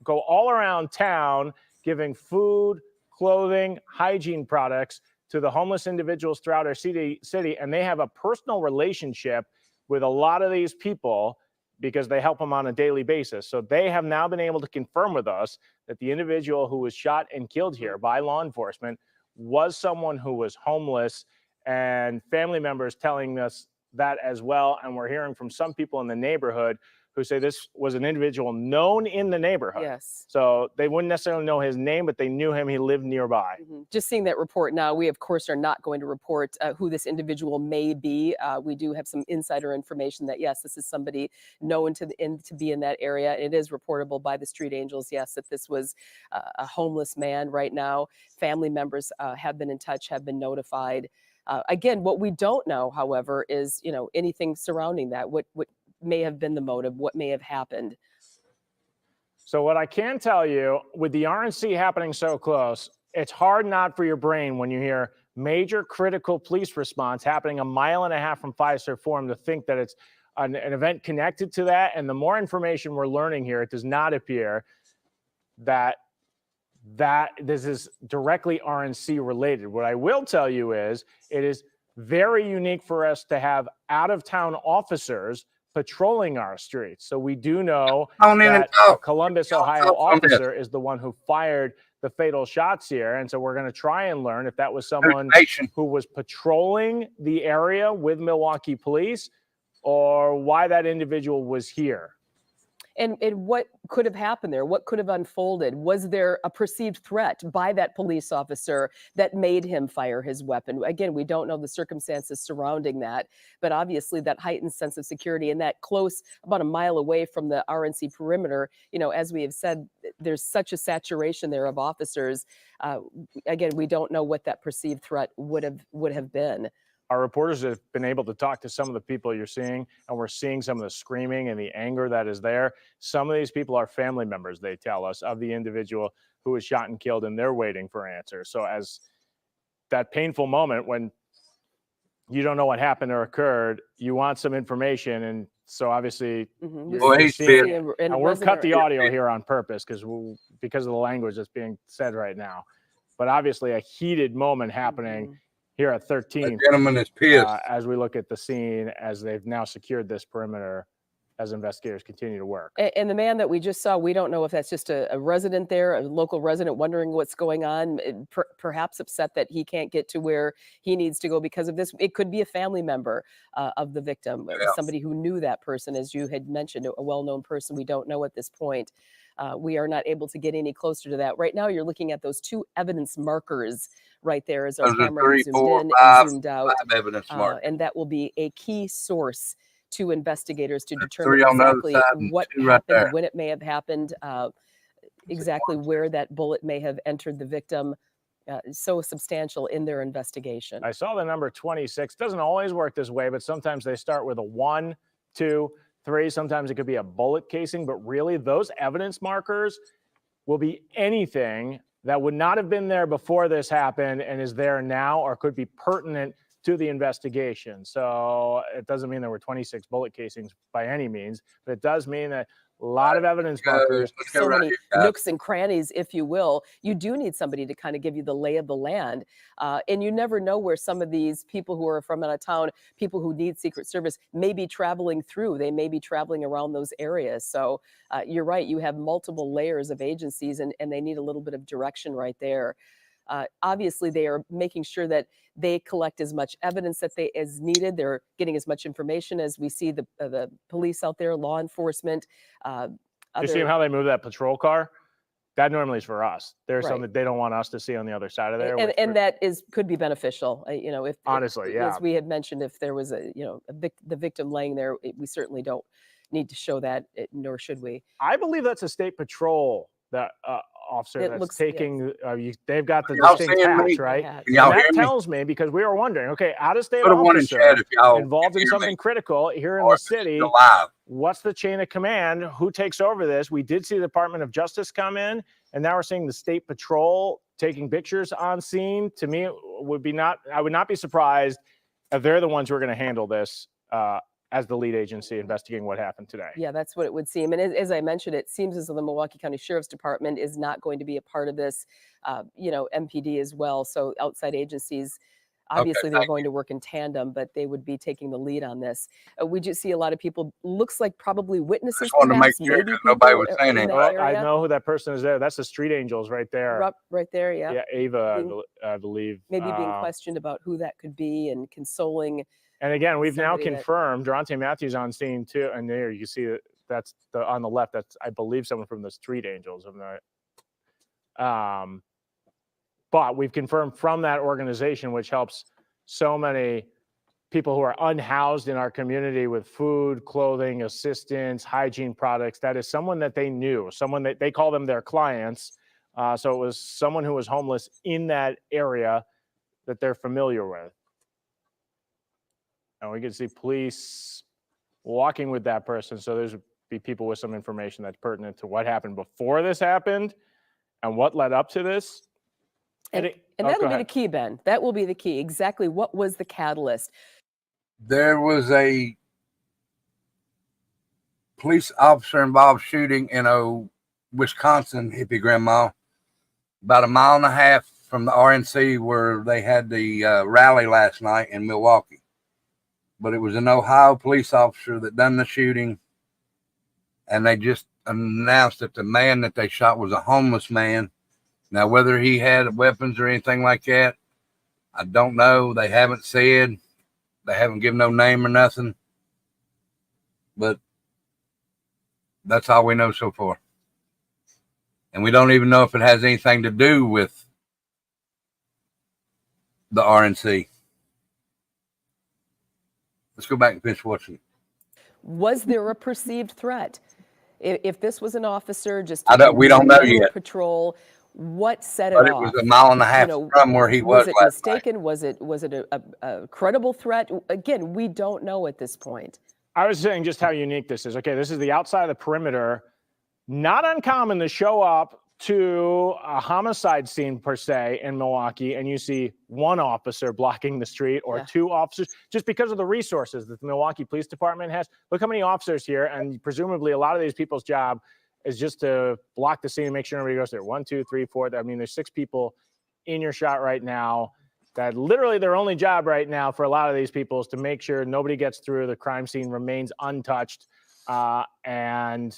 go all around town giving food, clothing, hygiene products to the homeless individuals throughout our city. And they have a personal relationship with a lot of these people because they help them on a daily basis. So they have now been able to confirm with us that the individual who was shot and killed here by law enforcement was someone who was homeless, and family members telling us that as well. And we're hearing from some people in the neighborhood who say this was an individual known in the neighborhood. Yes. So they wouldn't necessarily know his name, but they knew him. He lived nearby. Just seeing that report now, we of course are not going to report who this individual may be. We do have some insider information that yes, this is somebody known to be in that area. It is reportable by the Street Angels, yes, that this was a homeless man right now. Family members have been in touch, have been notified. Again, what we don't know, however, is anything surrounding that. may have been the motive, what may have happened. So what I can tell you, with the RNC happening so close, it's hard not for your brain when you hear major critical police response happening a mile and a half from Fiserv Forum to think that it's an event connected to that. And the more information we're learning here, it does not appear that this is directly RNC related. What I will tell you is it is very unique for us to have out-of-town officers patrolling our streets. So we do know that a Columbus, Ohio officer is the one who fired the fatal shots here. And so we're going to try and learn if that was someone who was patrolling the area with Milwaukee police or why that individual was here. And what could have happened there? What could have unfolded? Was there a perceived threat by that police officer that made him fire his weapon? Again, we don't know the circumstances surrounding that, but obviously that heightened sense of security and that close, about a mile away from the RNC perimeter, you know, as we have said, there's such a saturation there of officers. Again, we don't know what that perceived threat would have been. Our reporters have been able to talk to some of the people you're seeing, and we're seeing some of the screaming and the anger that is there. Some of these people are family members, they tell us, of the individual who was shot and killed, and they're waiting for answers. So as that painful moment when you don't know what happened or occurred, you want some information. And so obviously, and we've cut the audio here on purpose because of the language that's being said right now. But obviously a heated moment happening here at 13th. The gentleman is pissed. As we look at the scene, as they've now secured this perimeter, as investigators continue to work. And the man that we just saw, we don't know if that's just a resident there, a local resident wondering what's going on, perhaps upset that he can't get to where he needs to go because of this. It could be a family member of the victim, somebody who knew that person, as you had mentioned, a well-known person. We don't know at this point. We are not able to get any closer to that. Right now, you're looking at those two evidence markers right there as our camera zoomed in and zoomed out. Evidence markers. And that will be a key source to investigators to determine exactly what happened, when it may have happened, exactly where that bullet may have entered the victim. So substantial in their investigation. I saw the number 26. Doesn't always work this way, but sometimes they start with a 1, 2, 3. Sometimes it could be a bullet casing, but really those evidence markers will be anything that would not have been there before this happened and is there now or could be pertinent to the investigation. So it doesn't mean there were 26 bullet casings by any means, but it does mean that a lot of evidence markers. So many nooks and crannies, if you will. You do need somebody to kind of give you the lay of the land. And you never know where some of these people who are from out of town, people who need Secret Service, may be traveling through. They may be traveling around those areas. So you're right. You have multiple layers of agencies and they need a little bit of direction right there. Obviously, they are making sure that they collect as much evidence as needed. They're getting as much information as we see the police out there, law enforcement. You see how they move that patrol car? That normally is for us. There's something that they don't want us to see on the other side of there. And that could be beneficial. You know, if honestly, as we had mentioned, if there was the victim laying there, we certainly don't need to show that, nor should we. I believe that's a state patrol that officer that's taking. They've got the distinct patch, right? And that tells me, because we were wondering, okay, out-of-state officer involved in something critical here in the city. What's the chain of command? Who takes over this? We did see the Department of Justice come in, and now we're seeing the state patrol taking pictures on scene. To me, I would not be surprised if they're the ones who are going to handle this as the lead agency investigating what happened today. Yeah, that's what it would seem. And as I mentioned, it seems as though the Milwaukee County Sheriff's Department is not going to be a part of this, MPD as well. So outside agencies, obviously they're going to work in tandem, but they would be taking the lead on this. We just see a lot of people, looks like probably witnesses. Just wanted to make sure nobody was saying anything. I know who that person is there. That's the Street Angels right there. Right there, yeah. Yeah, Ava, I believe. Maybe being questioned about who that could be and consoling. And again, we've now confirmed Durante Matthews on scene too. And there you see that's on the left. That's, I believe, someone from the Street Angels. But we've confirmed from that organization, which helps so many people who are unhoused in our community with food, clothing, assistance, hygiene products. That is someone that they knew, someone that they call them their clients. So it was someone who was homeless in that area that they're familiar with. And we can see police walking with that person. So there's be people with some information that's pertinent to what happened before this happened and what led up to this. And that'll be the key, Ben. That will be the key. Exactly what was the catalyst? There was a police officer involved shooting in a Wisconsin hippie grandma, about a mile and a half from the RNC where they had the rally last night in Milwaukee. But it was an Ohio police officer that done the shooting, and they just announced that the man that they shot was a homeless man. Now, whether he had weapons or anything like that, I don't know. They haven't said. They haven't given no name or nothing. But that's all we know so far. And we don't even know if it has anything to do with the RNC. Let's go back and finish watching. Was there a perceived threat? If this was an officer just we don't know yet. Patrol, what set it But off? it was a mile and a half from where he was. Was it mistaken? Was it a credible threat? Again, we don't know at this point. I was saying just how unique this is. Okay, this is the outside of the perimeter. Not uncommon to show up to a homicide scene per se in Milwaukee, and you see one officer blocking the street or two officers, just because of the resources that the Milwaukee Police Department has. Look how many officers here, and presumably a lot of these people's job is just to block the scene and make sure nobody goes there. 1, 2, 3, 4. I mean, there's 6 people in your shot right now that literally their only job right now for a lot of these people is to make sure nobody gets through, the crime scene remains untouched, and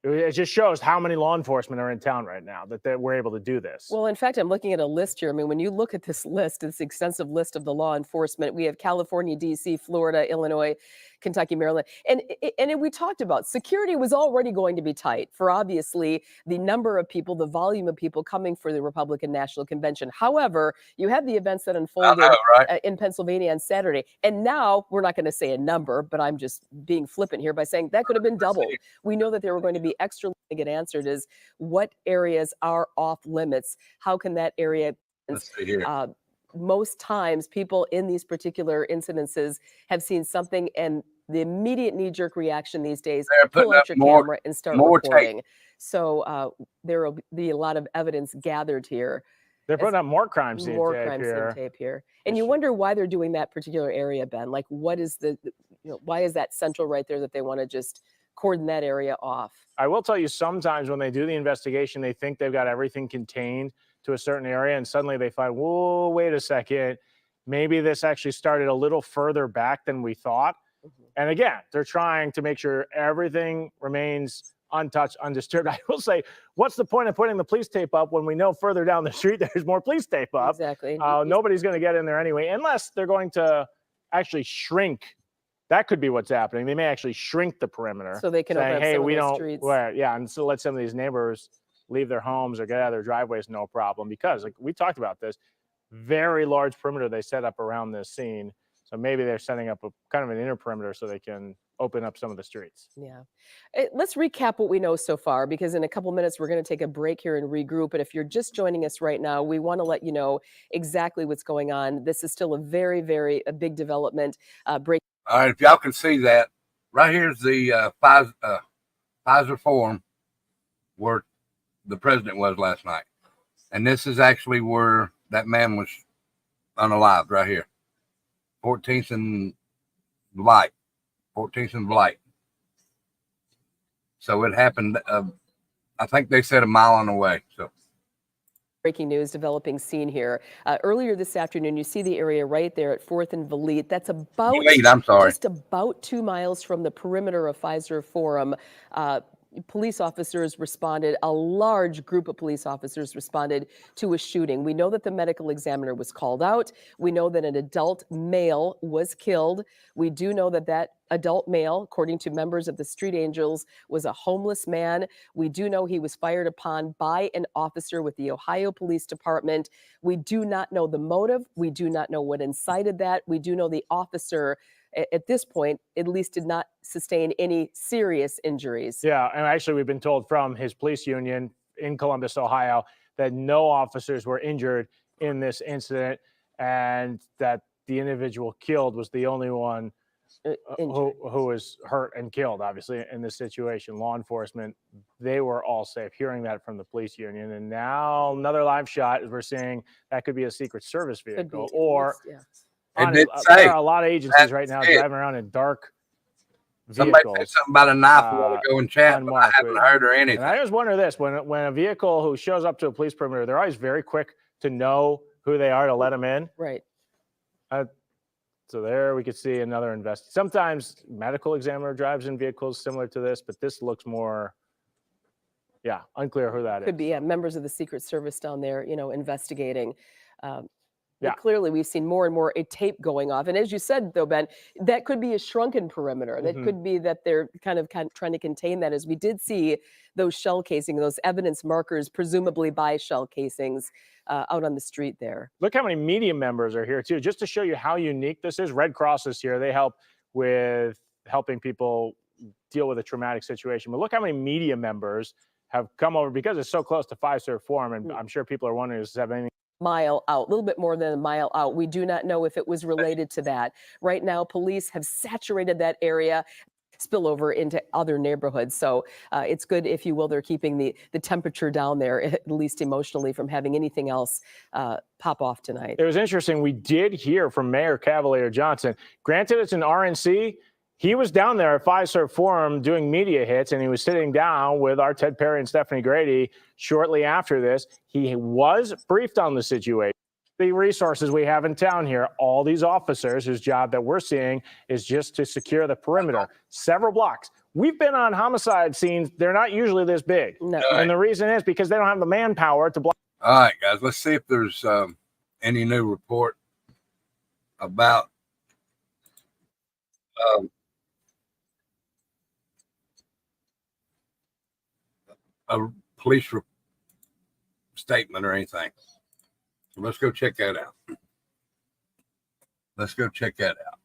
it just shows how many law enforcement are in town right now that we're able to do this. Well, in fact, I'm looking at a list here. I mean, when you look at this list, this extensive list of the law enforcement, we have California, D.C., Florida, Illinois, Kentucky, Maryland. And we talked about security was already going to be tight for obviously the number of people, the volume of people coming for the Republican National Convention. However, you had the events that unfolded in Pennsylvania on Saturday. And now we're not going to say a number, but I'm just being flippant here by saying that could have been doubled. We know that there were going to be extra to get answered is what areas are off limits? How can that area? Most times people in these particular incidences have seen something and the immediate knee-jerk reaction these days, pull out your camera and start recording. So there will be a lot of evidence gathered here. They're putting up more crime scene tape here. And you wonder why they're doing that particular area, Ben. Like, what is why is that central right there that they want to just cordon that area off? I will tell you, sometimes when they do the investigation, they think they've got everything contained to a certain area, and suddenly they find, whoa, wait a second, maybe this actually started a little further back than we thought. And again, they're trying to make sure everything remains untouched, undisturbed. I will say, what's the point of putting the police tape up when we know further down the street there's more police tape up? Exactly. Nobody's going to get in there anyway, unless they're going to actually shrink. That could be what's happening. They may actually shrink the perimeter. So they can open up some of the streets. And so let some of these neighbors leave their homes or get out of their driveways, no problem. Because like we talked about this, very large perimeter they set up around this scene. So maybe they're setting up a kind of an inner perimeter so they can open up some of the streets. Yeah. Let's recap what we know so far, because in a couple minutes, we're going to take a break here and regroup. But if you're just joining us right now, we want to let you know exactly what's going on. This is still a very, very big development. Break. All right, if y'all can see that, right here's the Pfizer Forum where the president was last night. And this is actually where that man was unalived, right here. 14th and Blight. 14th and Blight. So it happened, I think they said a mile on the way. So. Breaking news, developing scene here. Earlier this afternoon, you see the area right there at 4th and Valete. That's about just about 2 miles from the perimeter of Pfizer Forum. Police officers responded, a large group of police officers responded to a shooting. We know that the medical examiner was called out. We know that an adult male was killed. We do know that that adult male, according to members of the Street Angels, was a homeless man. We do know he was fired upon by an officer with the Ohio Police Department. We do not know the motive. We do not know what incited that. We do know the officer at this point, at least did not sustain any serious injuries. Yeah, and actually we've been told from his police union in Columbus, Ohio, that no officers were injured in this incident and that the individual killed was the only one injured. who was hurt and killed, obviously, in this situation. Law enforcement, they were all safe. Hearing that from the police union. And now another live shot, as we're seeing, that could be a Secret Service vehicle. Or It did say. there are a lot of agencies right now driving around in dark Somebody vehicles. said something about a knife a while ago in chat, but I haven't heard or anything. And I just wonder this, when a vehicle who shows up to a police perimeter, they're always very quick to know who they are to let them in. Right. So there we could see another invest. Sometimes medical examiner drives in vehicles similar to this, but this looks more, unclear who that is. Could be members of the Secret Service down there, investigating. Yeah. Clearly, we've seen more and more a tape going off. And as you said, though, Ben, that could be a shrunken perimeter. That could be that they're kind of trying to contain that, as we did see those shell casings, those evidence markers, presumably by shell casings, out on the street there. Look how many media members are here, too. Just to show you how unique this is, Red Cross is here. They help with helping people deal with a traumatic situation. But look how many media members have come over because it's so close to Fiserv Forum. And I'm sure people are wondering, does this have anything? Mile out, a little bit more than a mile out. We do not know if it was related to that. Right now, police have saturated that area, spill over into other neighborhoods. So it's good, if you will, they're keeping the temperature down there, at least emotionally, from having anything else pop off tonight. It was interesting. We did hear from Mayor Cavalier Johnson. Granted, it's an RNC. He was down there at Fiserv Forum doing media hits, and he was sitting down with our Ted Perry and Stephanie Grady shortly after this. He was briefed on the situation. The resources we have in town here, all these officers whose job that we're seeing is just to secure the perimeter, several blocks. We've been on homicide scenes. They're not usually this big. No. And the reason is because they don't have the manpower to block. All right, guys, let's see if there's any new report about a police statement or anything. So let's go check that out. Let's go check that out.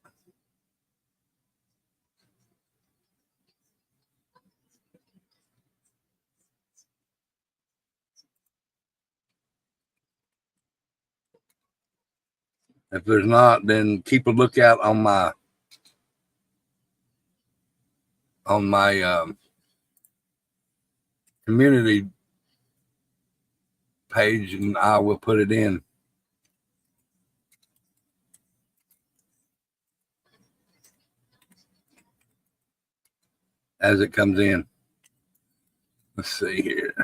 If there's not, then keep a lookout on my community page, and I will put it in. As it comes in. Let's see here.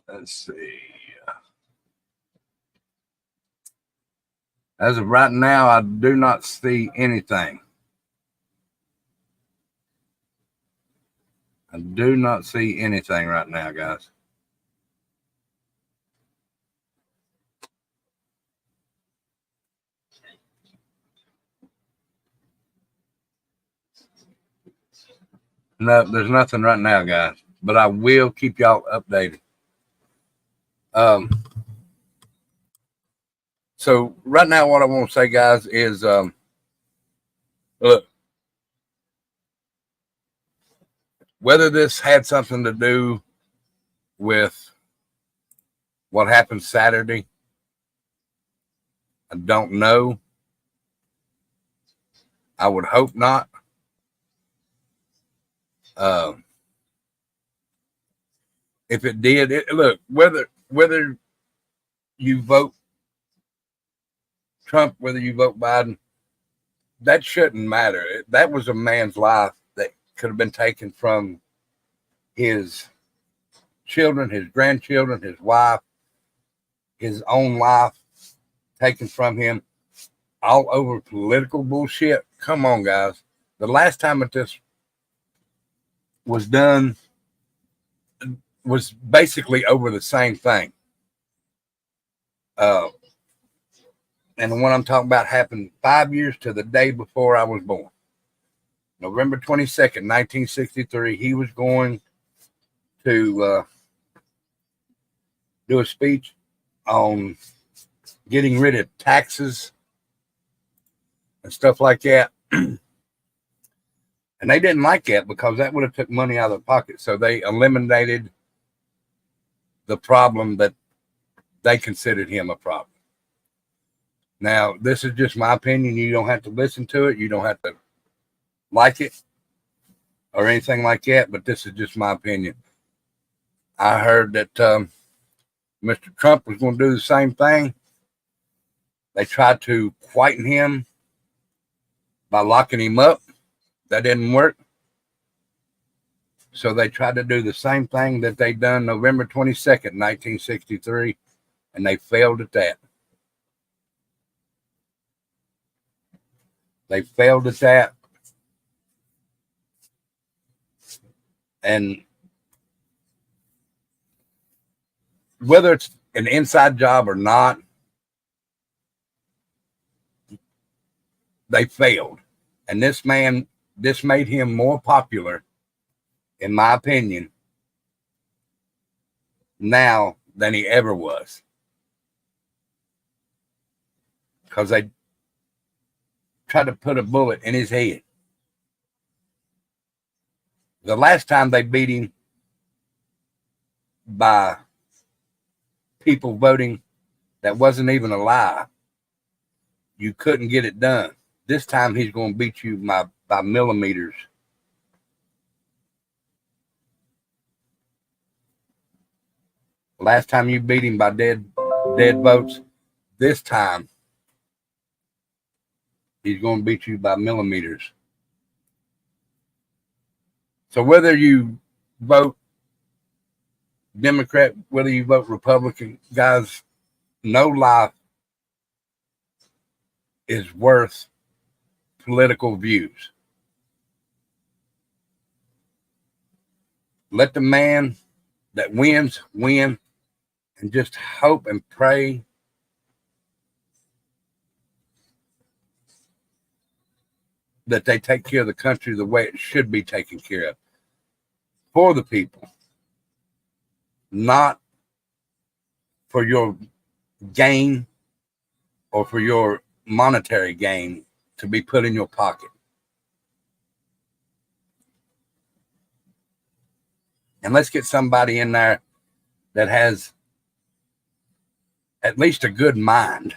Let's see. As of right now, I do not see anything. I do not see anything right now, guys. No, there's nothing right now, guys. But I will keep y'all updated. So right now, what I want to say, guys, is look, whether this had something to do with what happened Saturday, I don't know. I would hope not. If it did, look, whether you vote Trump, whether you vote Biden, that shouldn't matter. That was a man's life that could have been taken from his children, his grandchildren, his wife, his own life taken from him, all over political bullshit. Come on, guys. The last time that this was done was basically over the same thing. And the one I'm talking about happened 5 years to the day before I was born. November 22nd, 1963, he was going to do a speech on getting rid of taxes and stuff like that. And they didn't like that because that would have took money out of their pocket. So they eliminated the problem that they considered him a problem. Now, this is just my opinion. You don't have to listen to it. You don't have to like it or anything like that, but this is just my opinion. I heard that Mr. Trump was going to do the same thing. They tried to quieten him by locking him up. That didn't work. So they tried to do the same thing that they done November 22nd, 1963, and they failed at that. They failed at that. And whether it's an inside job or not, they failed. And this made him more popular, in my opinion, now than he ever was. Because they tried to put a bullet in his head. The last time they beat him by people voting that wasn't even a lie, you couldn't get it done. This time he's going to beat you by millimeters. Last time you beat him by dead votes. This time he's going to beat you by millimeters. So whether you vote Democrat, whether you vote Republican, guys, no life is worth political views. Let the man that wins win, and just hope and pray that they take care of the country the way it should be taken care of. For the people. Not for your gain or for your monetary gain to be put in your pocket. And let's get somebody in there that has at least a good mind,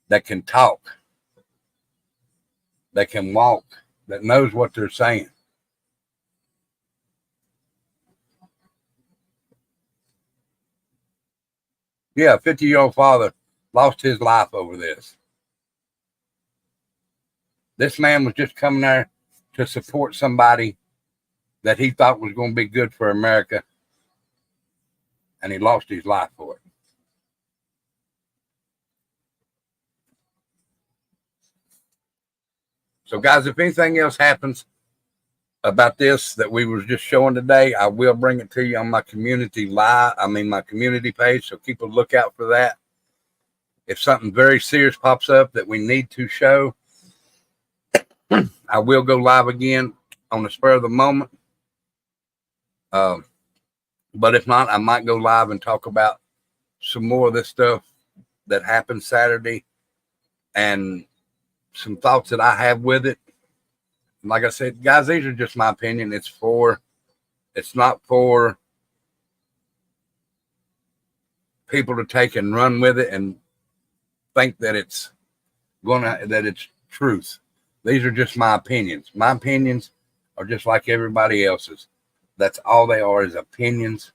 that can talk, that can walk, that knows what they're saying. Yeah, a 50-year-old father lost his life over this. This man was just coming there to support somebody that he thought was going to be good for America, and he lost his life for it. So, guys, if anything else happens about this that we was just showing today, I will bring it to you on my community my community page. So keep a lookout for that. If something very serious pops up that we need to show, I will go live again on the spur of the moment. But if not, I might go live and talk about some more of this stuff that happened Saturday and some thoughts that I have with it. Like I said, guys, these are just my opinion. It's not for people to take and run with it and think that it's truth. These are just my opinions. My opinions are just like everybody else's. That's all they are, is opinions.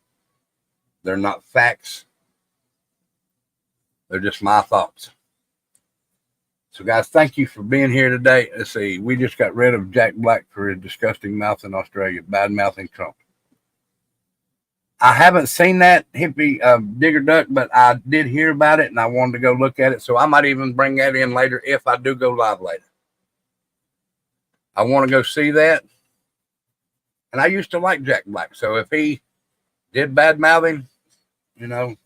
They're not facts. They're just my thoughts. So, guys, thank you for being here today. Let's see. We just got rid of Jack Black for his disgusting mouth in Australia, bad-mouthing Trump. I haven't seen that hippie digger duck, but I did hear about it, and I wanted to go look at it. So I might even bring that in later if I do go live later. I want to go see that. And I used to like Jack Black. So if he did bad-mouthing, I'll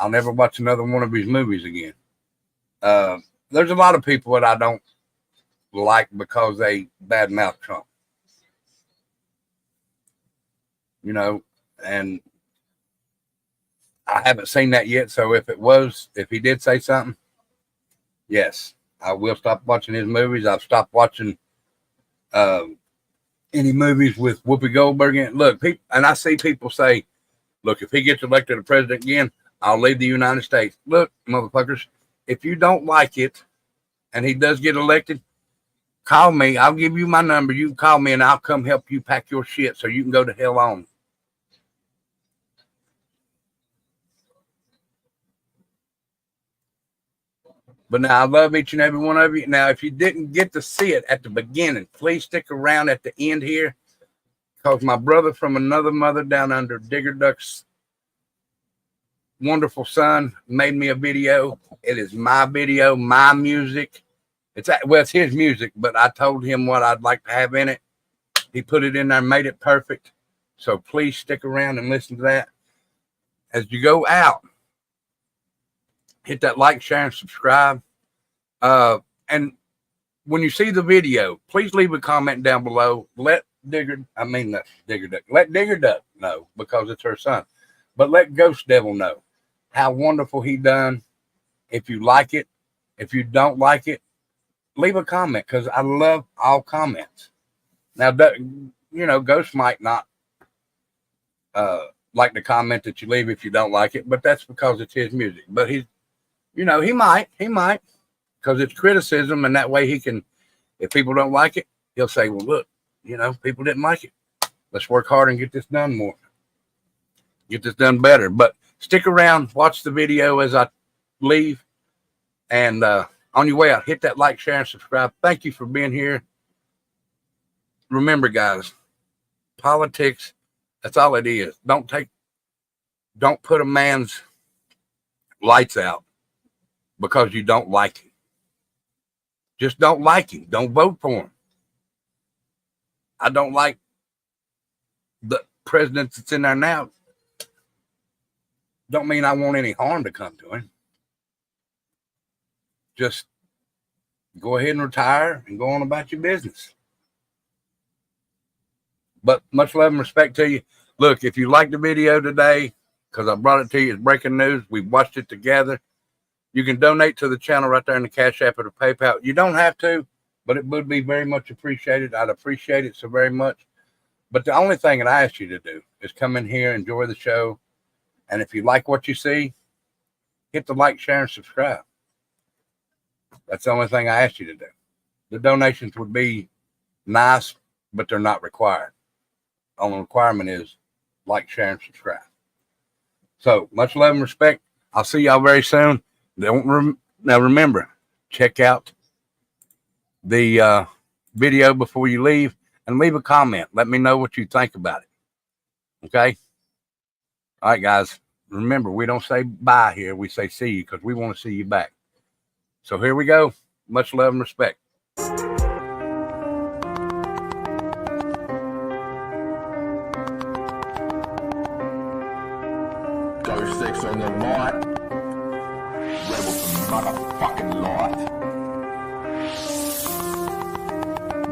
never watch another one of his movies again. There's a lot of people that I don't like because they badmouth Trump. You know, and I haven't seen that yet. So if he did say something, yes, I will stop watching his movies. I've stopped watching any movies with Whoopi Goldberg in it. Look, and I see people say, look, if he gets elected a president again, I'll leave the United States. Look, motherfuckers, if you don't like it and he does get elected, call me. I'll give you my number. You can call me and I'll come help you pack your shit so you can go to hell on. But now I love each and every one of you. Now, if you didn't get to see it at the beginning, please stick around at the end here, because my brother from another mother down under Digger Duck's wonderful son made me a video. It is my video, my music. It's his music, but I told him what I'd like to have in it. He put it in there, made it perfect. So please stick around and listen to that. As you go out, hit that like, share, and subscribe. And when you see the video, please leave a comment down below. Let Digger Duck know, because it's her son. But let Ghost Devil know how wonderful he done. If you like it, if you don't like it, leave a comment, because I love all comments. Now, you know, Ghost might not like the comment that you leave if you don't like it, but that's because it's his music. But he's, you know, he might, because it's criticism, and that way he can, if people don't like it, he'll say, well, look, you know, people didn't like it. Let's work hard and get this done more. Get this done better. But stick around, watch the video as I leave, and on your way out, hit that like, share, and subscribe. Thank you for being here. Remember, guys, politics, that's all it is. Don't put a man's lights out because you don't like him. Just don't like him. Don't vote for him. I don't like the president that's in there now. Don't mean I want any harm to come to him. Just go ahead and retire and go on about your business. But much love and respect to you. Look, if you liked the video today, because I brought it to you as breaking news, we watched it together. You can donate to the channel right there in the Cash App or the PayPal. You don't have to, but it would be very much appreciated. I'd appreciate it so very much. But the only thing that I ask you to do is come in here, enjoy the show. And if you like what you see, hit the like, share, and subscribe. That's the only thing I ask you to do. The donations would be nice, but they're not required. The only requirement is like, share, and subscribe. So much love and respect. I'll see y'all very soon. Now remember, check out the video before you leave and leave a comment. Let me know what you think about it. Okay? All right, guys. Remember, we don't say bye here. We say see you, because we want to see you back. So here we go. Much love and respect. Go 6 on the right. Rebel for motherfucking life.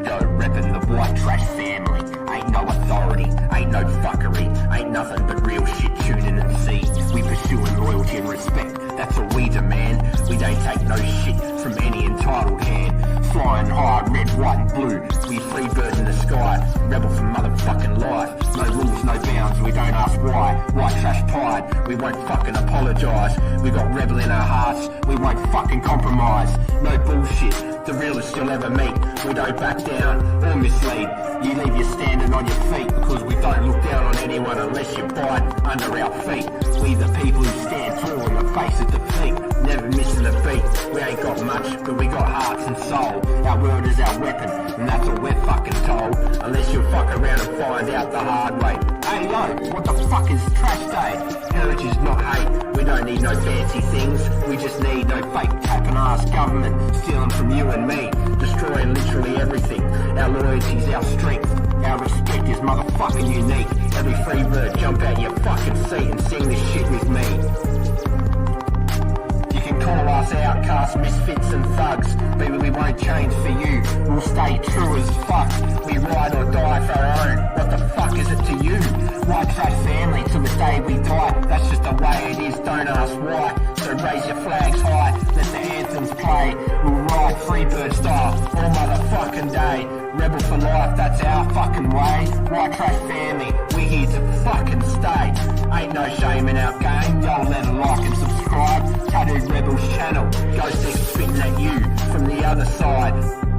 Yo, reppin' the white trash family. Ain't no authority, ain't no fuckery, ain't nothing but real shit tuning and see. We pursuing loyalty and respect, that's all we demand. We don't take no shit from any entitled hand. Flying high, red, white and blue, we free bird in the sky. Rebel for motherfucking life. No rules, no bounds, we don't ask why. White trash pride, we won't fucking apologise. We got rebel in our hearts, we won't fucking compromise. No bullshit, the realest you'll ever meet. We don't back down or mislead. You leave you standing on your feet, because we don't look down on anyone unless you bite under our feet. We the people who stand tall in the face of defeat, never missing a beat. We ain't got much, but we got hearts and soul. Our word is our weapon, and that's all we're fucking told. Unless you fuck around and find out the hard way. Hey yo, what the fuck is trash day? Heritage is not hate, we don't need no fancy things. We just need no fake tapping ass government stealing from you and me, destroying literally everything. Our loyalty's our strength, our respect is motherfucking unique. Every free bird jump out your fucking seat and sing this shit with me. You can call us outcasts, misfits and thugs, but we won't change for you. We'll stay true as fuck. We ride or die for our own. What the fuck is it to you? White trash family till the day we die. That's just the way it is, don't ask why. So raise your flags high, let the anthems play. We'll ride Freebird style all motherfucking day. Rebel for life, that's our fucking way. White trash family, we here to fucking stay. Ain't no shame in our game, y'all let a like and subscribe. Tattooed Rebels channel, Ghost X spitting at you from the other side.